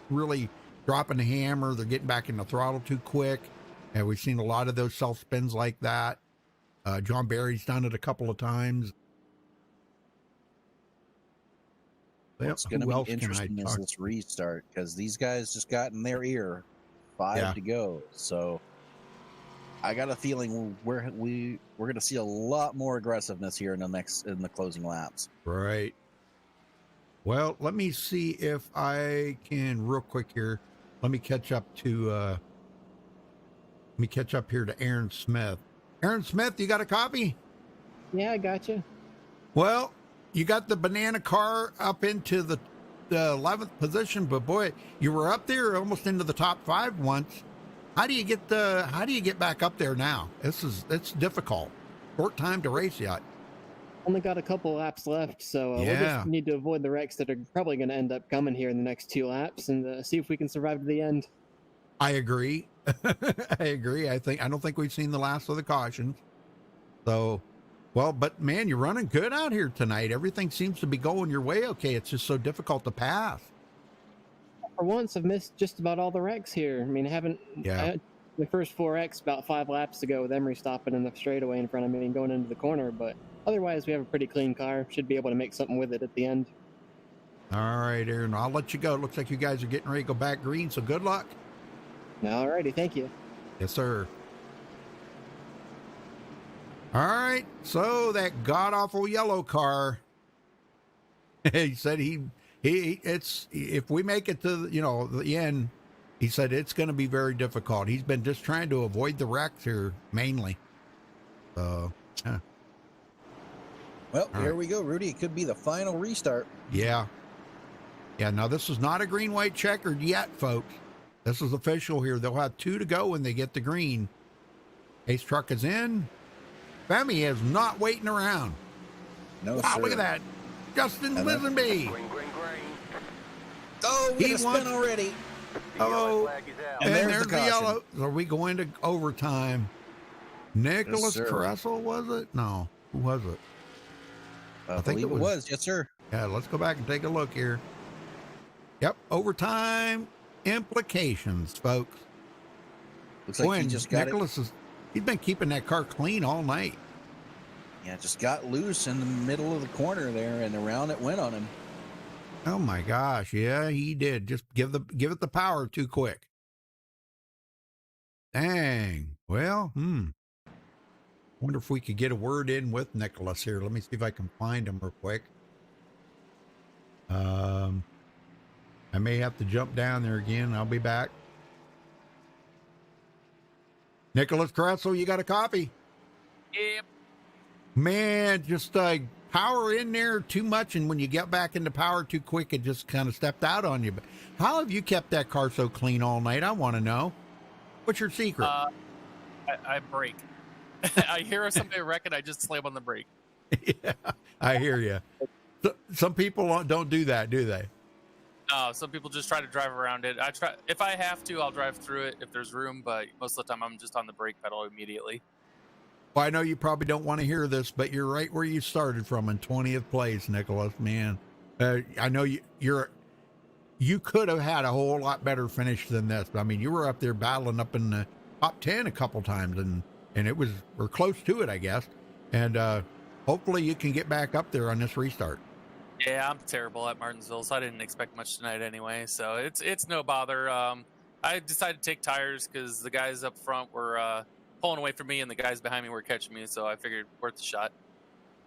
A: really dropping the hammer. They're getting back in the throttle too quick. And we've seen a lot of those self spins like that. John Barry's done it a couple of times.
B: What's going to be interesting is this restart, because these guys just got in their ear. 5 to go. So I got a feeling we're going to see a lot more aggressiveness here in the closing laps.
A: Right. Well, let me see if I can real quick here. Let me catch up to Aaron Smith. Aaron Smith, you got a copy?
M: Yeah, I got you.
A: Well, you got the banana car up into the 11th position, but boy, you were up there almost into the top 5 once. How do you get back up there now? It's difficult. Short time to race yet.
M: Only got a couple laps left, so we'll just need to avoid the wrecks that are probably going to end up coming here in the next 2 laps, and see if we can survive to the end.
A: I agree. I agree. I don't think we've seen the last of the cautions. So, well, but man, you're running good out here tonight. Everything seems to be going your way okay. It's just so difficult to pass.
M: For once, I've missed just about all the wrecks here. I mean, I haven't. The first 4 wrecks about 5 laps ago with Emery stopping in the straightaway in front of me and going into the corner, but otherwise we have a pretty clean car. Should be able to make something with it at the end.
A: All right, Aaron, I'll let you go. It looks like you guys are getting ready to go back green, so good luck.
M: All righty, thank you.
A: Yes, sir. All right, so that god-awful yellow car, he said it's if we make it to the end, he said it's going to be very difficult. He's been just trying to avoid the wrecks here mainly. So,
B: well, here we go, Rudy. It could be the final restart.
A: Yeah. Now this is not a green-white checkered yet, folks. This is official here. They'll have 2 to go when they get the green. Ace truck is in. Femi is not waiting around.
B: No,
A: wow,
B: sir.
A: Look at that. Justin Lisenby.
B: Oh, we got a spin already.
A: Oh, and there's the yellow. Are we going to overtime? Nicholas Kressel, was it? No. Who was it?
B: I think it was. Yes, sir.
A: Yeah, let's go back and take a look here. Yep, overtime implications, folks.
B: Looks like he just got
A: Nicholas he's been keeping that car clean all night.
B: Yeah, just got loose in the middle of the corner there, and around it went on him.
A: Oh my gosh, yeah, he did. Just give it the power too quick. Dang. Well, wonder if we could get a word in with Nicholas here. Let me see if I can find him real quick. I may have to jump down there again. I'll be back. Nicholas Kressel, you got a copy?
N: Yep.
A: Man, just power in there too much, and when you get back into power too quick, it just kind of stepped out on you. But how have you kept that car so clean all night? I want to know. What's your secret?
N: I brake. I hear somebody wreck it, I just slam on the brake.
A: Yeah, I hear you. Some people don't do that, do they?
N: No, some people just try to drive around it. I try, if I have to, I'll drive through it if there's room, but most of the time I'm just on the brake pedal immediately.
A: Well, I know you probably don't want to hear this, but you're right where you started from in 20th place, Nicholas. Man, I know you could have had a whole lot better finish than this. I mean, you were up there battling up in the top 10 a couple times, and we're close to it, I guess. And hopefully you can get back up there on this restart.
N: Yeah, I'm terrible at Martinsville, so I didn't expect much tonight anyway. So it's no bother. I decided to take tires because the guys up front were pulling away from me, and the guys behind me were catching me. So I figured worth the shot.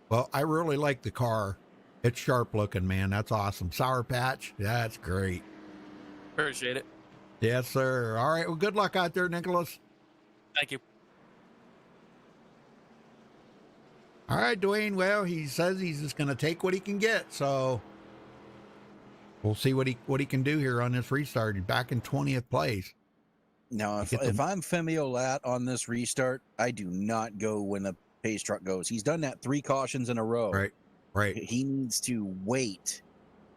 A: Well, I really like the car. It's sharp looking, man. That's awesome. Sour Patch, that's great.
N: Appreciate it.
A: Yes, sir. All right. Well, good luck out there, Nicholas.
N: Thank you.
A: All right, Dwayne. Well, he says he's just going to take what he can get. So we'll see what he can do here on this restart. He's back in 20th place.
B: Now, if I'm Femi Olat on this restart, I do not go when the pace truck goes. He's done that 3 cautions in a row.
A: Right.
B: He needs to wait.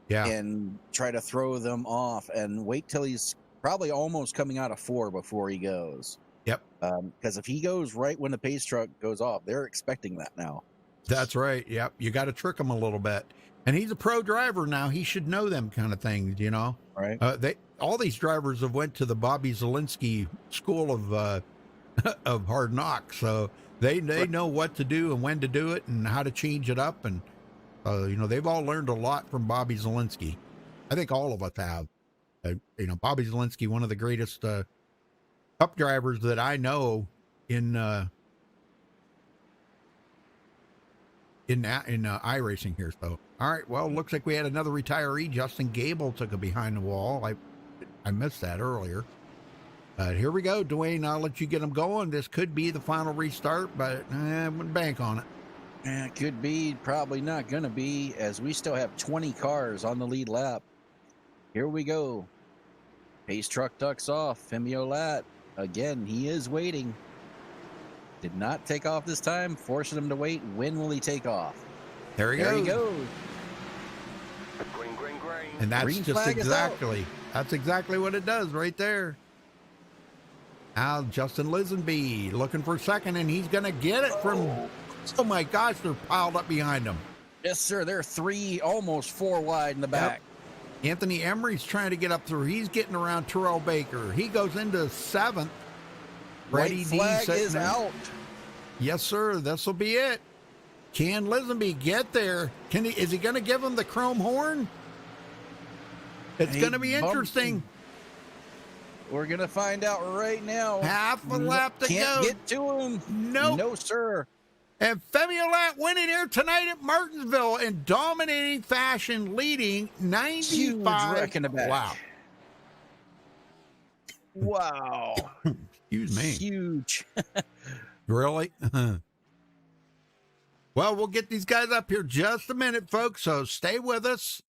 A: Yeah.
B: And try to throw them off and wait till he's probably almost coming out of 4 before he goes.
A: Yep.
B: Because if he goes right when the pace truck goes off, they're expecting that now.
A: That's right. Yep. You got to trick him a little bit. And he's a pro driver now. He should know them kind of things, you know?
B: Right.
A: All these drivers have went to the Bobby Zielinski School of of Hard Knocks. So they know what to do and when to do it and how to change it up. And, you know, they've all learned a lot from Bobby Zielinski. I think all of us have. You know, Bobby Zielinski, one of the greatest cup drivers that I know in iRacing here. So, all right. Well, looks like we had another retiree. Justin Gable took a behind the wall. I missed that earlier. Here we go, Dwayne. I'll let you get them going. This could be the final restart, but I wouldn't bank on it.
B: Yeah, it could be. Probably not going to be, as we still have 20 cars on the lead lap. Here we go. Pace truck ducks off. Femi Olat. Again, he is waiting. Did not take off this time. Forcing him to wait. When will he take off?
A: There he goes.
C: Green, green, green.
A: And that's
B: Green
A: just
B: flag is out.
A: that's exactly what it does right there. Now Justin Lisenby looking for second, and he's going to get it from. Oh my gosh, they're piled up behind him.
B: Yes, sir. They're 3, almost 4 wide in the back.
A: Yep. Anthony Emery's trying to get up through. He's getting around Terrell Baker. He goes into 7th. Brady
B: White
A: D
B: flag
A: sitting
B: is
A: there.
B: out.
A: Yes, sir. This will be it. Can Lisenby get there? Is he going to give him the chrome horn? It's going to be interesting.
B: We're going to find out right now.
A: Half a lap to
B: Can't
A: go.
B: get to him.
A: Nope.
B: No, sir.
A: And Femi Olat winning here tonight at Martinsville in dominating fashion, leading 95.
B: Huge wreck in the back.
A: Wow.
B: Wow.
A: Excuse me.
B: Huge.
A: Really? Well, we'll get these guys up here just a minute, folks, so stay with us.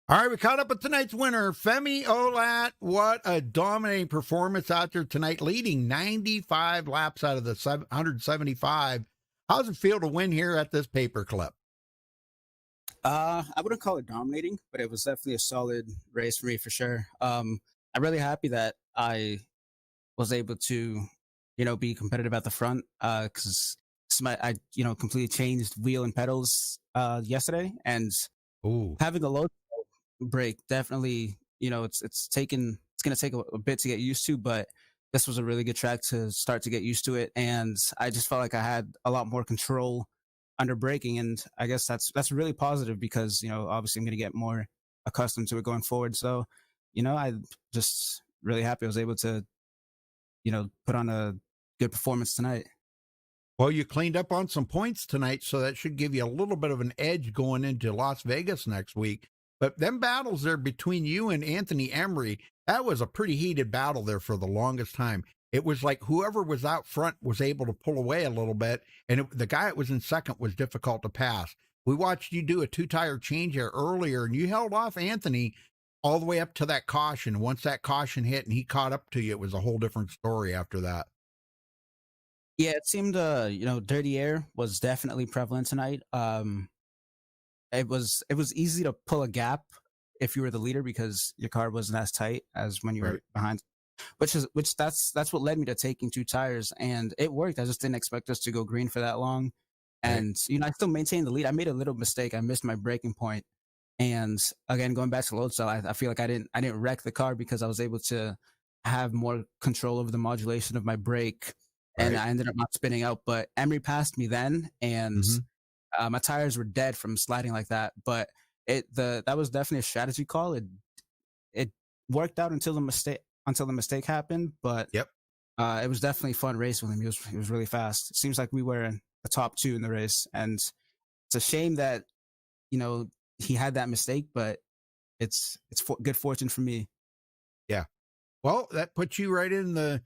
A: All right, we caught up with tonight's winner, Femi Olat. What a dominating performance out there tonight, leading 95 laps out of the 175. How's it feel to win here at this paperclip?
O: I wouldn't call it dominating, but it was definitely a solid race for me for sure. I'm really happy that I was able to, be competitive at the front because I completely changed wheel and pedals yesterday, and having a low brake definitely, it's going to take a bit to get used to, but this was a really good track to start to get used to it, and I just felt like I had a lot more control under braking, and I guess that's really positive because obviously I'm going to get more accustomed to it going forward. So I'm just really happy I was able to put on a good performance tonight.
A: Well, you cleaned up on some points tonight, so that should give you a little bit of an edge going into Las Vegas next week. But them battles there between you and Anthony Emery, that was a pretty heated battle there for the longest time. it was like whoever was out front was able to pull away a little bit, and the guy that was in second was difficult to pass. We watched you do a 2-tire change there earlier, and you held off Anthony all the way up to that caution. Once that caution hit and he caught up to you, it was a whole different story after that.
O: Yeah, it seemed dirty air was definitely prevalent tonight. It was easy to pull a gap if you were the leader because your car wasn't as tight as when you were behind. That's what led me to taking 2 tires, and it worked. I just didn't expect us to go green for that long. And I still maintained the lead. I made a little mistake. I missed my braking point. And again, going back to load cell, I feel like I didn't wreck the car because I was able to have more control over the modulation of my brake, and I ended up not spinning out. But Emery passed me then, and my tires were dead from sliding like that. But that was definitely a strategy call. It worked out until the mistake happened. But it was definitely fun racing with him. He was really fast. It seems like we were in the top 2 in the race, and it's a shame that he had that mistake, but it's good fortune for me.
A: Yeah. Well, that puts you right in the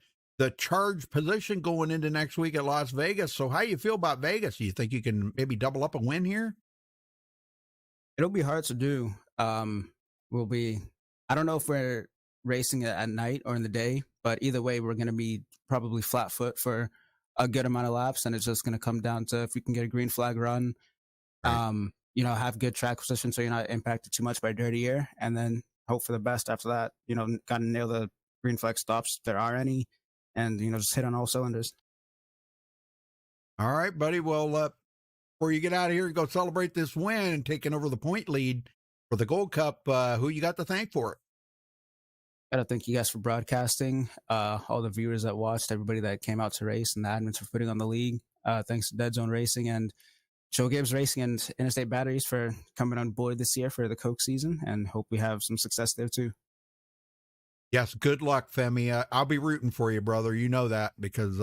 A: charge position going into next week at Las Vegas. So how you feel about Vegas? Do you think you can maybe double up a win here?
O: It'll be hard to do. I don't know if we're racing at night or in the day, but either way, we're going to be probably flat foot for a good amount of laps. And it's just going to come down to if we can get a green flag run, have good track position so you're not impacted too much by dirty air, and then hope for the best after that. Got to nail the green flag stops if there are any, and just hit on all cylinders.
A: All right, buddy. Well, before you get out of here and go celebrate this win and taking over the point lead for the Gold Cup, who you got to thank for it?
O: Gotta thank you guys for broadcasting, all the viewers that watched, everybody that came out to race, and the admins for putting on the league. Thanks to Dead Zone Racing and Joe Gibbs Racing and Interstate Batteries for coming on board this year for the Coke season, and hope we have some success there too.
A: Yes, good luck, Femi. I'll be rooting for you, brother. You know that because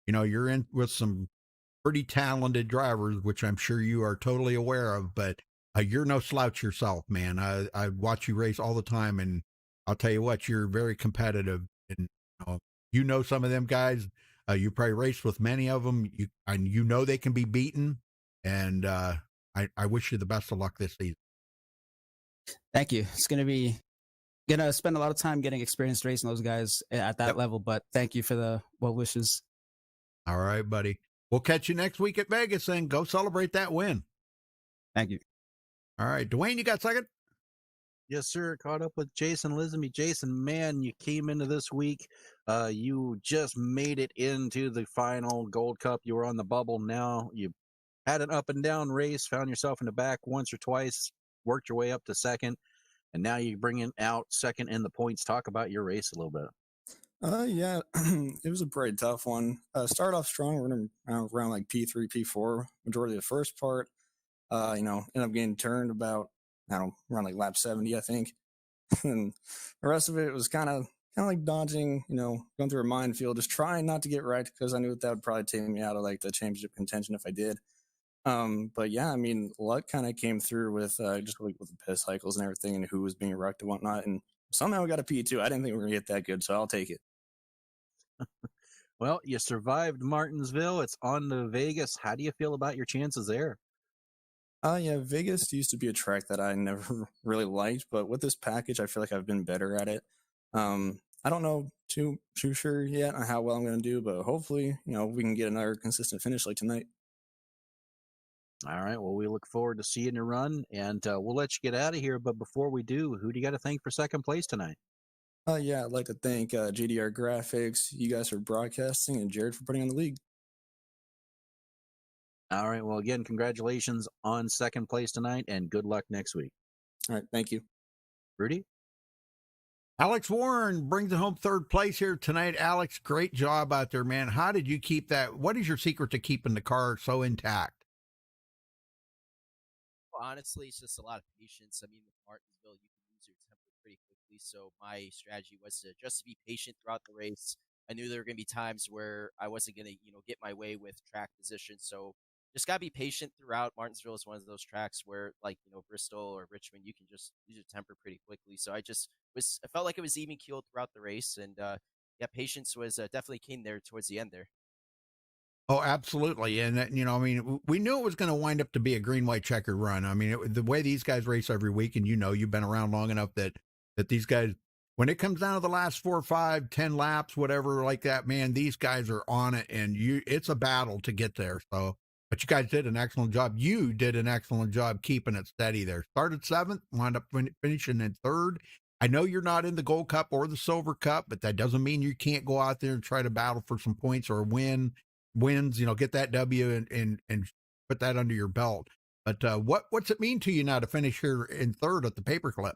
A: you're in with some pretty talented drivers, which I'm sure you are totally aware of. But you're no slouch yourself, man. I watch you race all the time, and I'll tell you what, you're very competitive, and some of them guys. You probably raced with many of them. You they can be beaten. And I wish you the best of luck this season.
O: Thank you. It's going to spend a lot of time getting experience racing those guys at that level, but thank you for the well wishes.
A: All right, buddy. We'll catch you next week at Vegas and go celebrate that win.
O: Thank you.
A: All right, Dwayne, you got second?
B: Yes, sir. Caught up with Jason Lismy. Jason, man, you came into this week. You just made it into the final Gold Cup. You were on the bubble. Now you had an up and down race, found yourself in the back once or twice, worked your way up to second, and now you're bringing out second in the points. Talk about your race a little bit.
P: Yeah, it was a pretty tough one. Started off strong, running around like P3, P4, majority of the first part. Ended up getting turned about, around like lap 70, I think. And the rest of it was kind of like dodging, going through a minefield, just trying not to get right because I knew that would probably take me out of like the championship contention if I did. But yeah, I mean, luck kind of came through with just like with the piss cycles and everything and who was being wrecked and whatnot. And somehow we got a P2. I didn't think we were going to get that good, so I'll take it.
B: Well, you survived Martinsville. It's on to Vegas. How do you feel about your chances there?
P: Yeah, Vegas used to be a track that I never really liked, but with this package, I feel like I've been better at it. I don't know too sure yet on how well I'm going to do, but hopefully, we can get another consistent finish like tonight.
B: All right. Well, we look forward to seeing you run, and we'll let you get out of here. But before we do, who do you got to thank for second place tonight?
P: Yeah, I'd like to thank JDR Graphics, you guys for broadcasting, and Jared for putting on the league.
B: All right. Well, again, congratulations on second place tonight, and good luck next week.
P: All right. Thank you.
B: Rudy?
A: Alex Warren brings it home third place here tonight. Alex, great job out there, man. How did you keep that? What is your secret to keeping the car so intact?
I: Well, honestly, it's just a lot of patience. I mean, with Martinsville, you can lose your temper pretty quickly. So my strategy was to just be patient throughout the race. I knew there were going to be times where I wasn't going to, get my way with track position. So just got to be patient throughout. Martinsville is one of those tracks where, like, Bristol or Richmond, you can just lose your temper pretty quickly. So I felt like it was even keeled throughout the race, and yeah, patience was definitely keen there towards the end there.
A: Oh, absolutely. And, I mean, we knew it was going to wind up to be a green, white checker run. I mean, the way these guys race every week, and you've been around long enough that these guys, when it comes down to the last 4, 5, 10 laps, whatever like that, man, these guys are on it, and it's a battle to get there. So, but you guys did an excellent job. You did an excellent job keeping it steady there. Started 7th, wound up finishing in 3rd. I know you're not in the Gold Cup or the Silver Cup, but that doesn't mean you can't go out there and try to battle for some points or wins, get that W and put that under your belt. But what's it mean to you now to finish here in 3rd at the paperclip?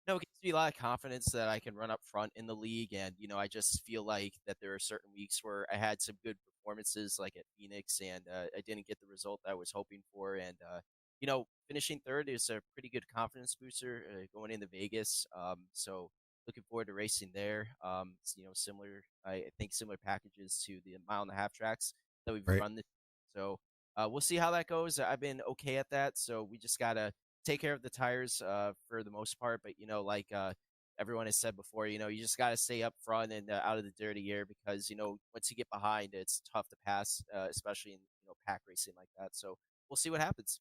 I: No, it gives me a lot of confidence that I can run up front in the league. And, I just feel like that there are certain weeks where I had some good performances, like at Phoenix, and I didn't get the result I was hoping for. And, finishing 3rd is a pretty good confidence booster going into Vegas. So looking forward to racing there. Similar, I think similar packages to the 1.5 mile tracks that we've run this. So we'll see how that goes. I've been okay at that. So we just got to take care of the tires for the most part. But, like everyone has said before, you just got to stay up front and out of the dirty air because, once you get behind, it's tough to pass, especially in, pack racing like that. So we'll see what happens.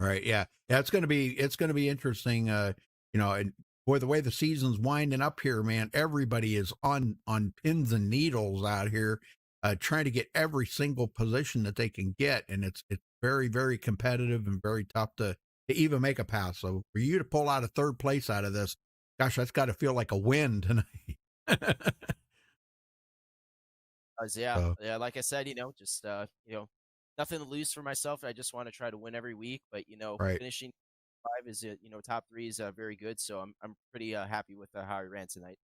A: Right. Yeah. Yeah. It's going to be interesting. And boy, the way the season's winding up here, man, everybody is on pins and needles out here, trying to get every single position that they can get. And it's very, very competitive and very tough to even make a pass. So for you to pull out a 3rd place out of this, gosh, that's got to feel like a win tonight.
I: Yeah. Like I said, just, nothing to lose for myself. I just want to try to win every week, but finishing 5 is top 3 is very good. So I'm pretty happy with how I ran tonight.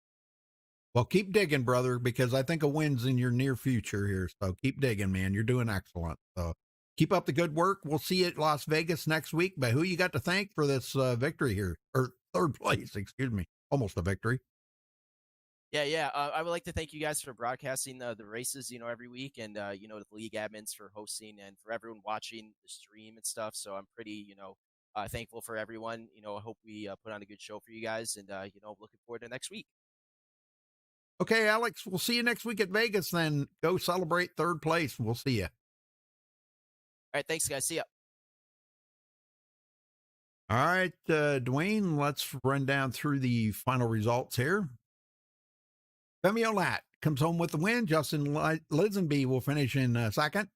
A: Well, keep digging, brother, because I think a win's in your near future here. So keep digging, man. You're doing excellent. So keep up the good work. We'll see you at Las Vegas next week. But who you got to thank for this victory here, or 3rd place? Excuse me, almost a victory.
I: Yeah. I would like to thank you guys for broadcasting the races, every week, and the league admins for hosting, and for everyone watching the stream and stuff. So I'm pretty, thankful for everyone. I hope we put on a good show for you guys, and looking forward to next week.
A: Okay, Alex, we'll see you next week at Vegas. Then go celebrate 3rd place. We'll see you.
I: All right, thanks, guys. See ya.
A: All right, Dwayne, let's run down through the final results here. Femi Olat comes home with the win. Justin Lisenby will finish in 2nd.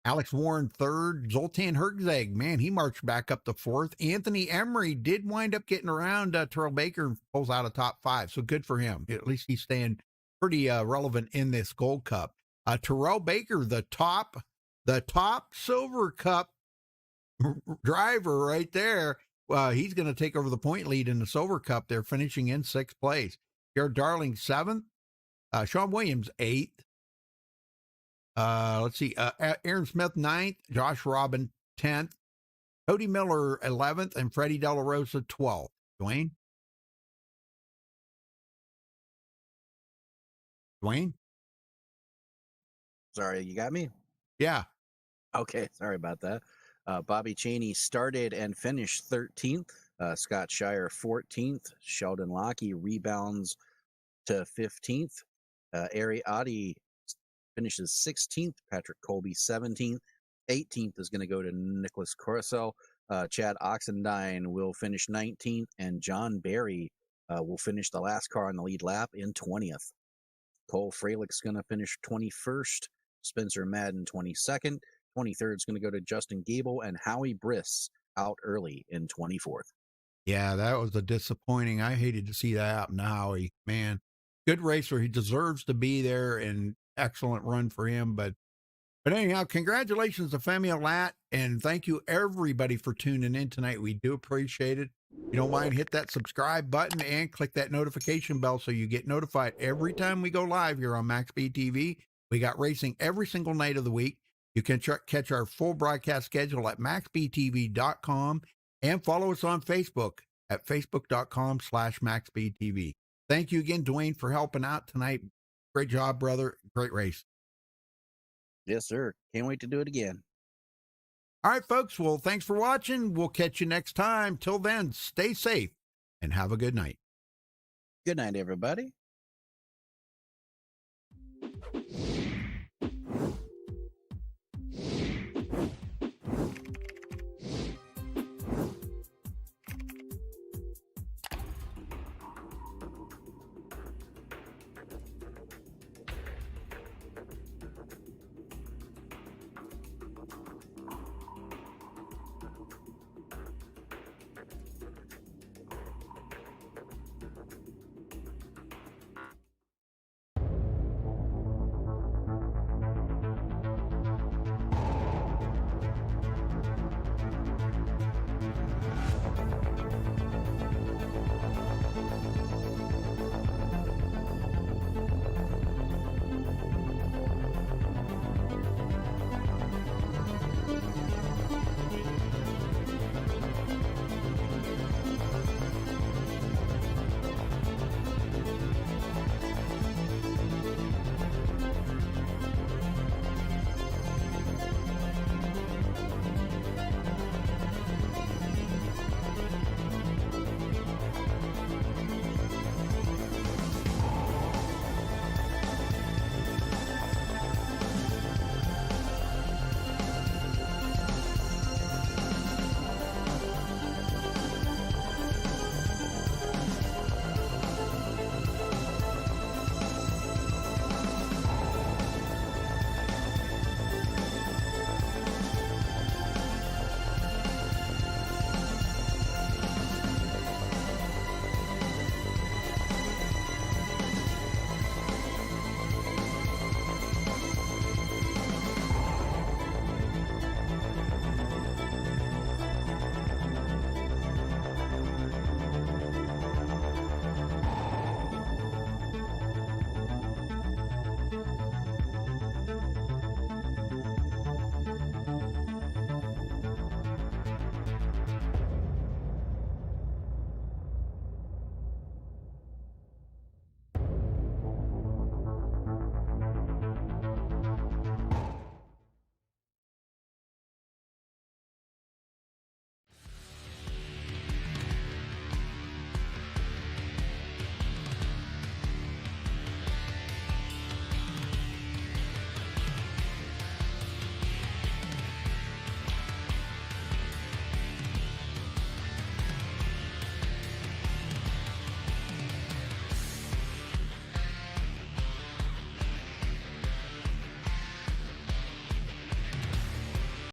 A: Alex Warren 3rd. Zoltan Hergzeg, man, he marched back up to 4th. Anthony Emery did wind up getting around. Terrell Baker pulls out a top 5, so good for him. At least he's staying pretty relevant in this Gold Cup. Terrell Baker, the top Silver Cup driver right there. He's going to take over the point lead in the Silver Cup. They're finishing in 6th place. Jared Darling 7th. Sean Williams 8th. Let's see. Aaron Smith 9th. Josh Robin 10th. Cody Miller 11th, and Freddie De La Rosa 12th. Dwayne?
B: Sorry, you got me?
A: Yeah.
B: Okay, sorry about that. Bobby Chaney started and finished 13th. Scott Shire 14th. Sheldon Lockey rebounds to 15th. Ari Adi finishes 16th. Patrick Colby 17th. 18th is going to go to Nicholas Coruscant. Chad Oxendine will finish 19th, and John Barry will finish the last car on the lead lap in 20th. Cole Freilich is going to finish 21st. Spencer Madden 22nd. 23rd is going to go to Justin Gable, and Howie Briss out early in 24th.
A: Yeah, that was a disappointing. I hated to see that happen to Howie. Man, good racer. He deserves to be there, and excellent run for him. But anyhow, congratulations to Femi Olat, and thank you everybody for tuning in tonight. We do appreciate it. If you don't mind, hit that subscribe button and click that notification bell so you get notified every time we go live here on MaxspeedTV TV. We got racing every single night of the week. You can catch our full broadcast schedule at MaxspeedTV.com and follow us on Facebook at Facebook.com/MaxspeedTV. Thank you again, Dwayne, for helping out tonight. Great job, brother. Great race.
B: Yes, sir. Can't wait to do it again.
A: All right, folks. Well, thanks for watching. We'll catch you next time. Till then, stay safe and have a good night.
B: Good night, everybody.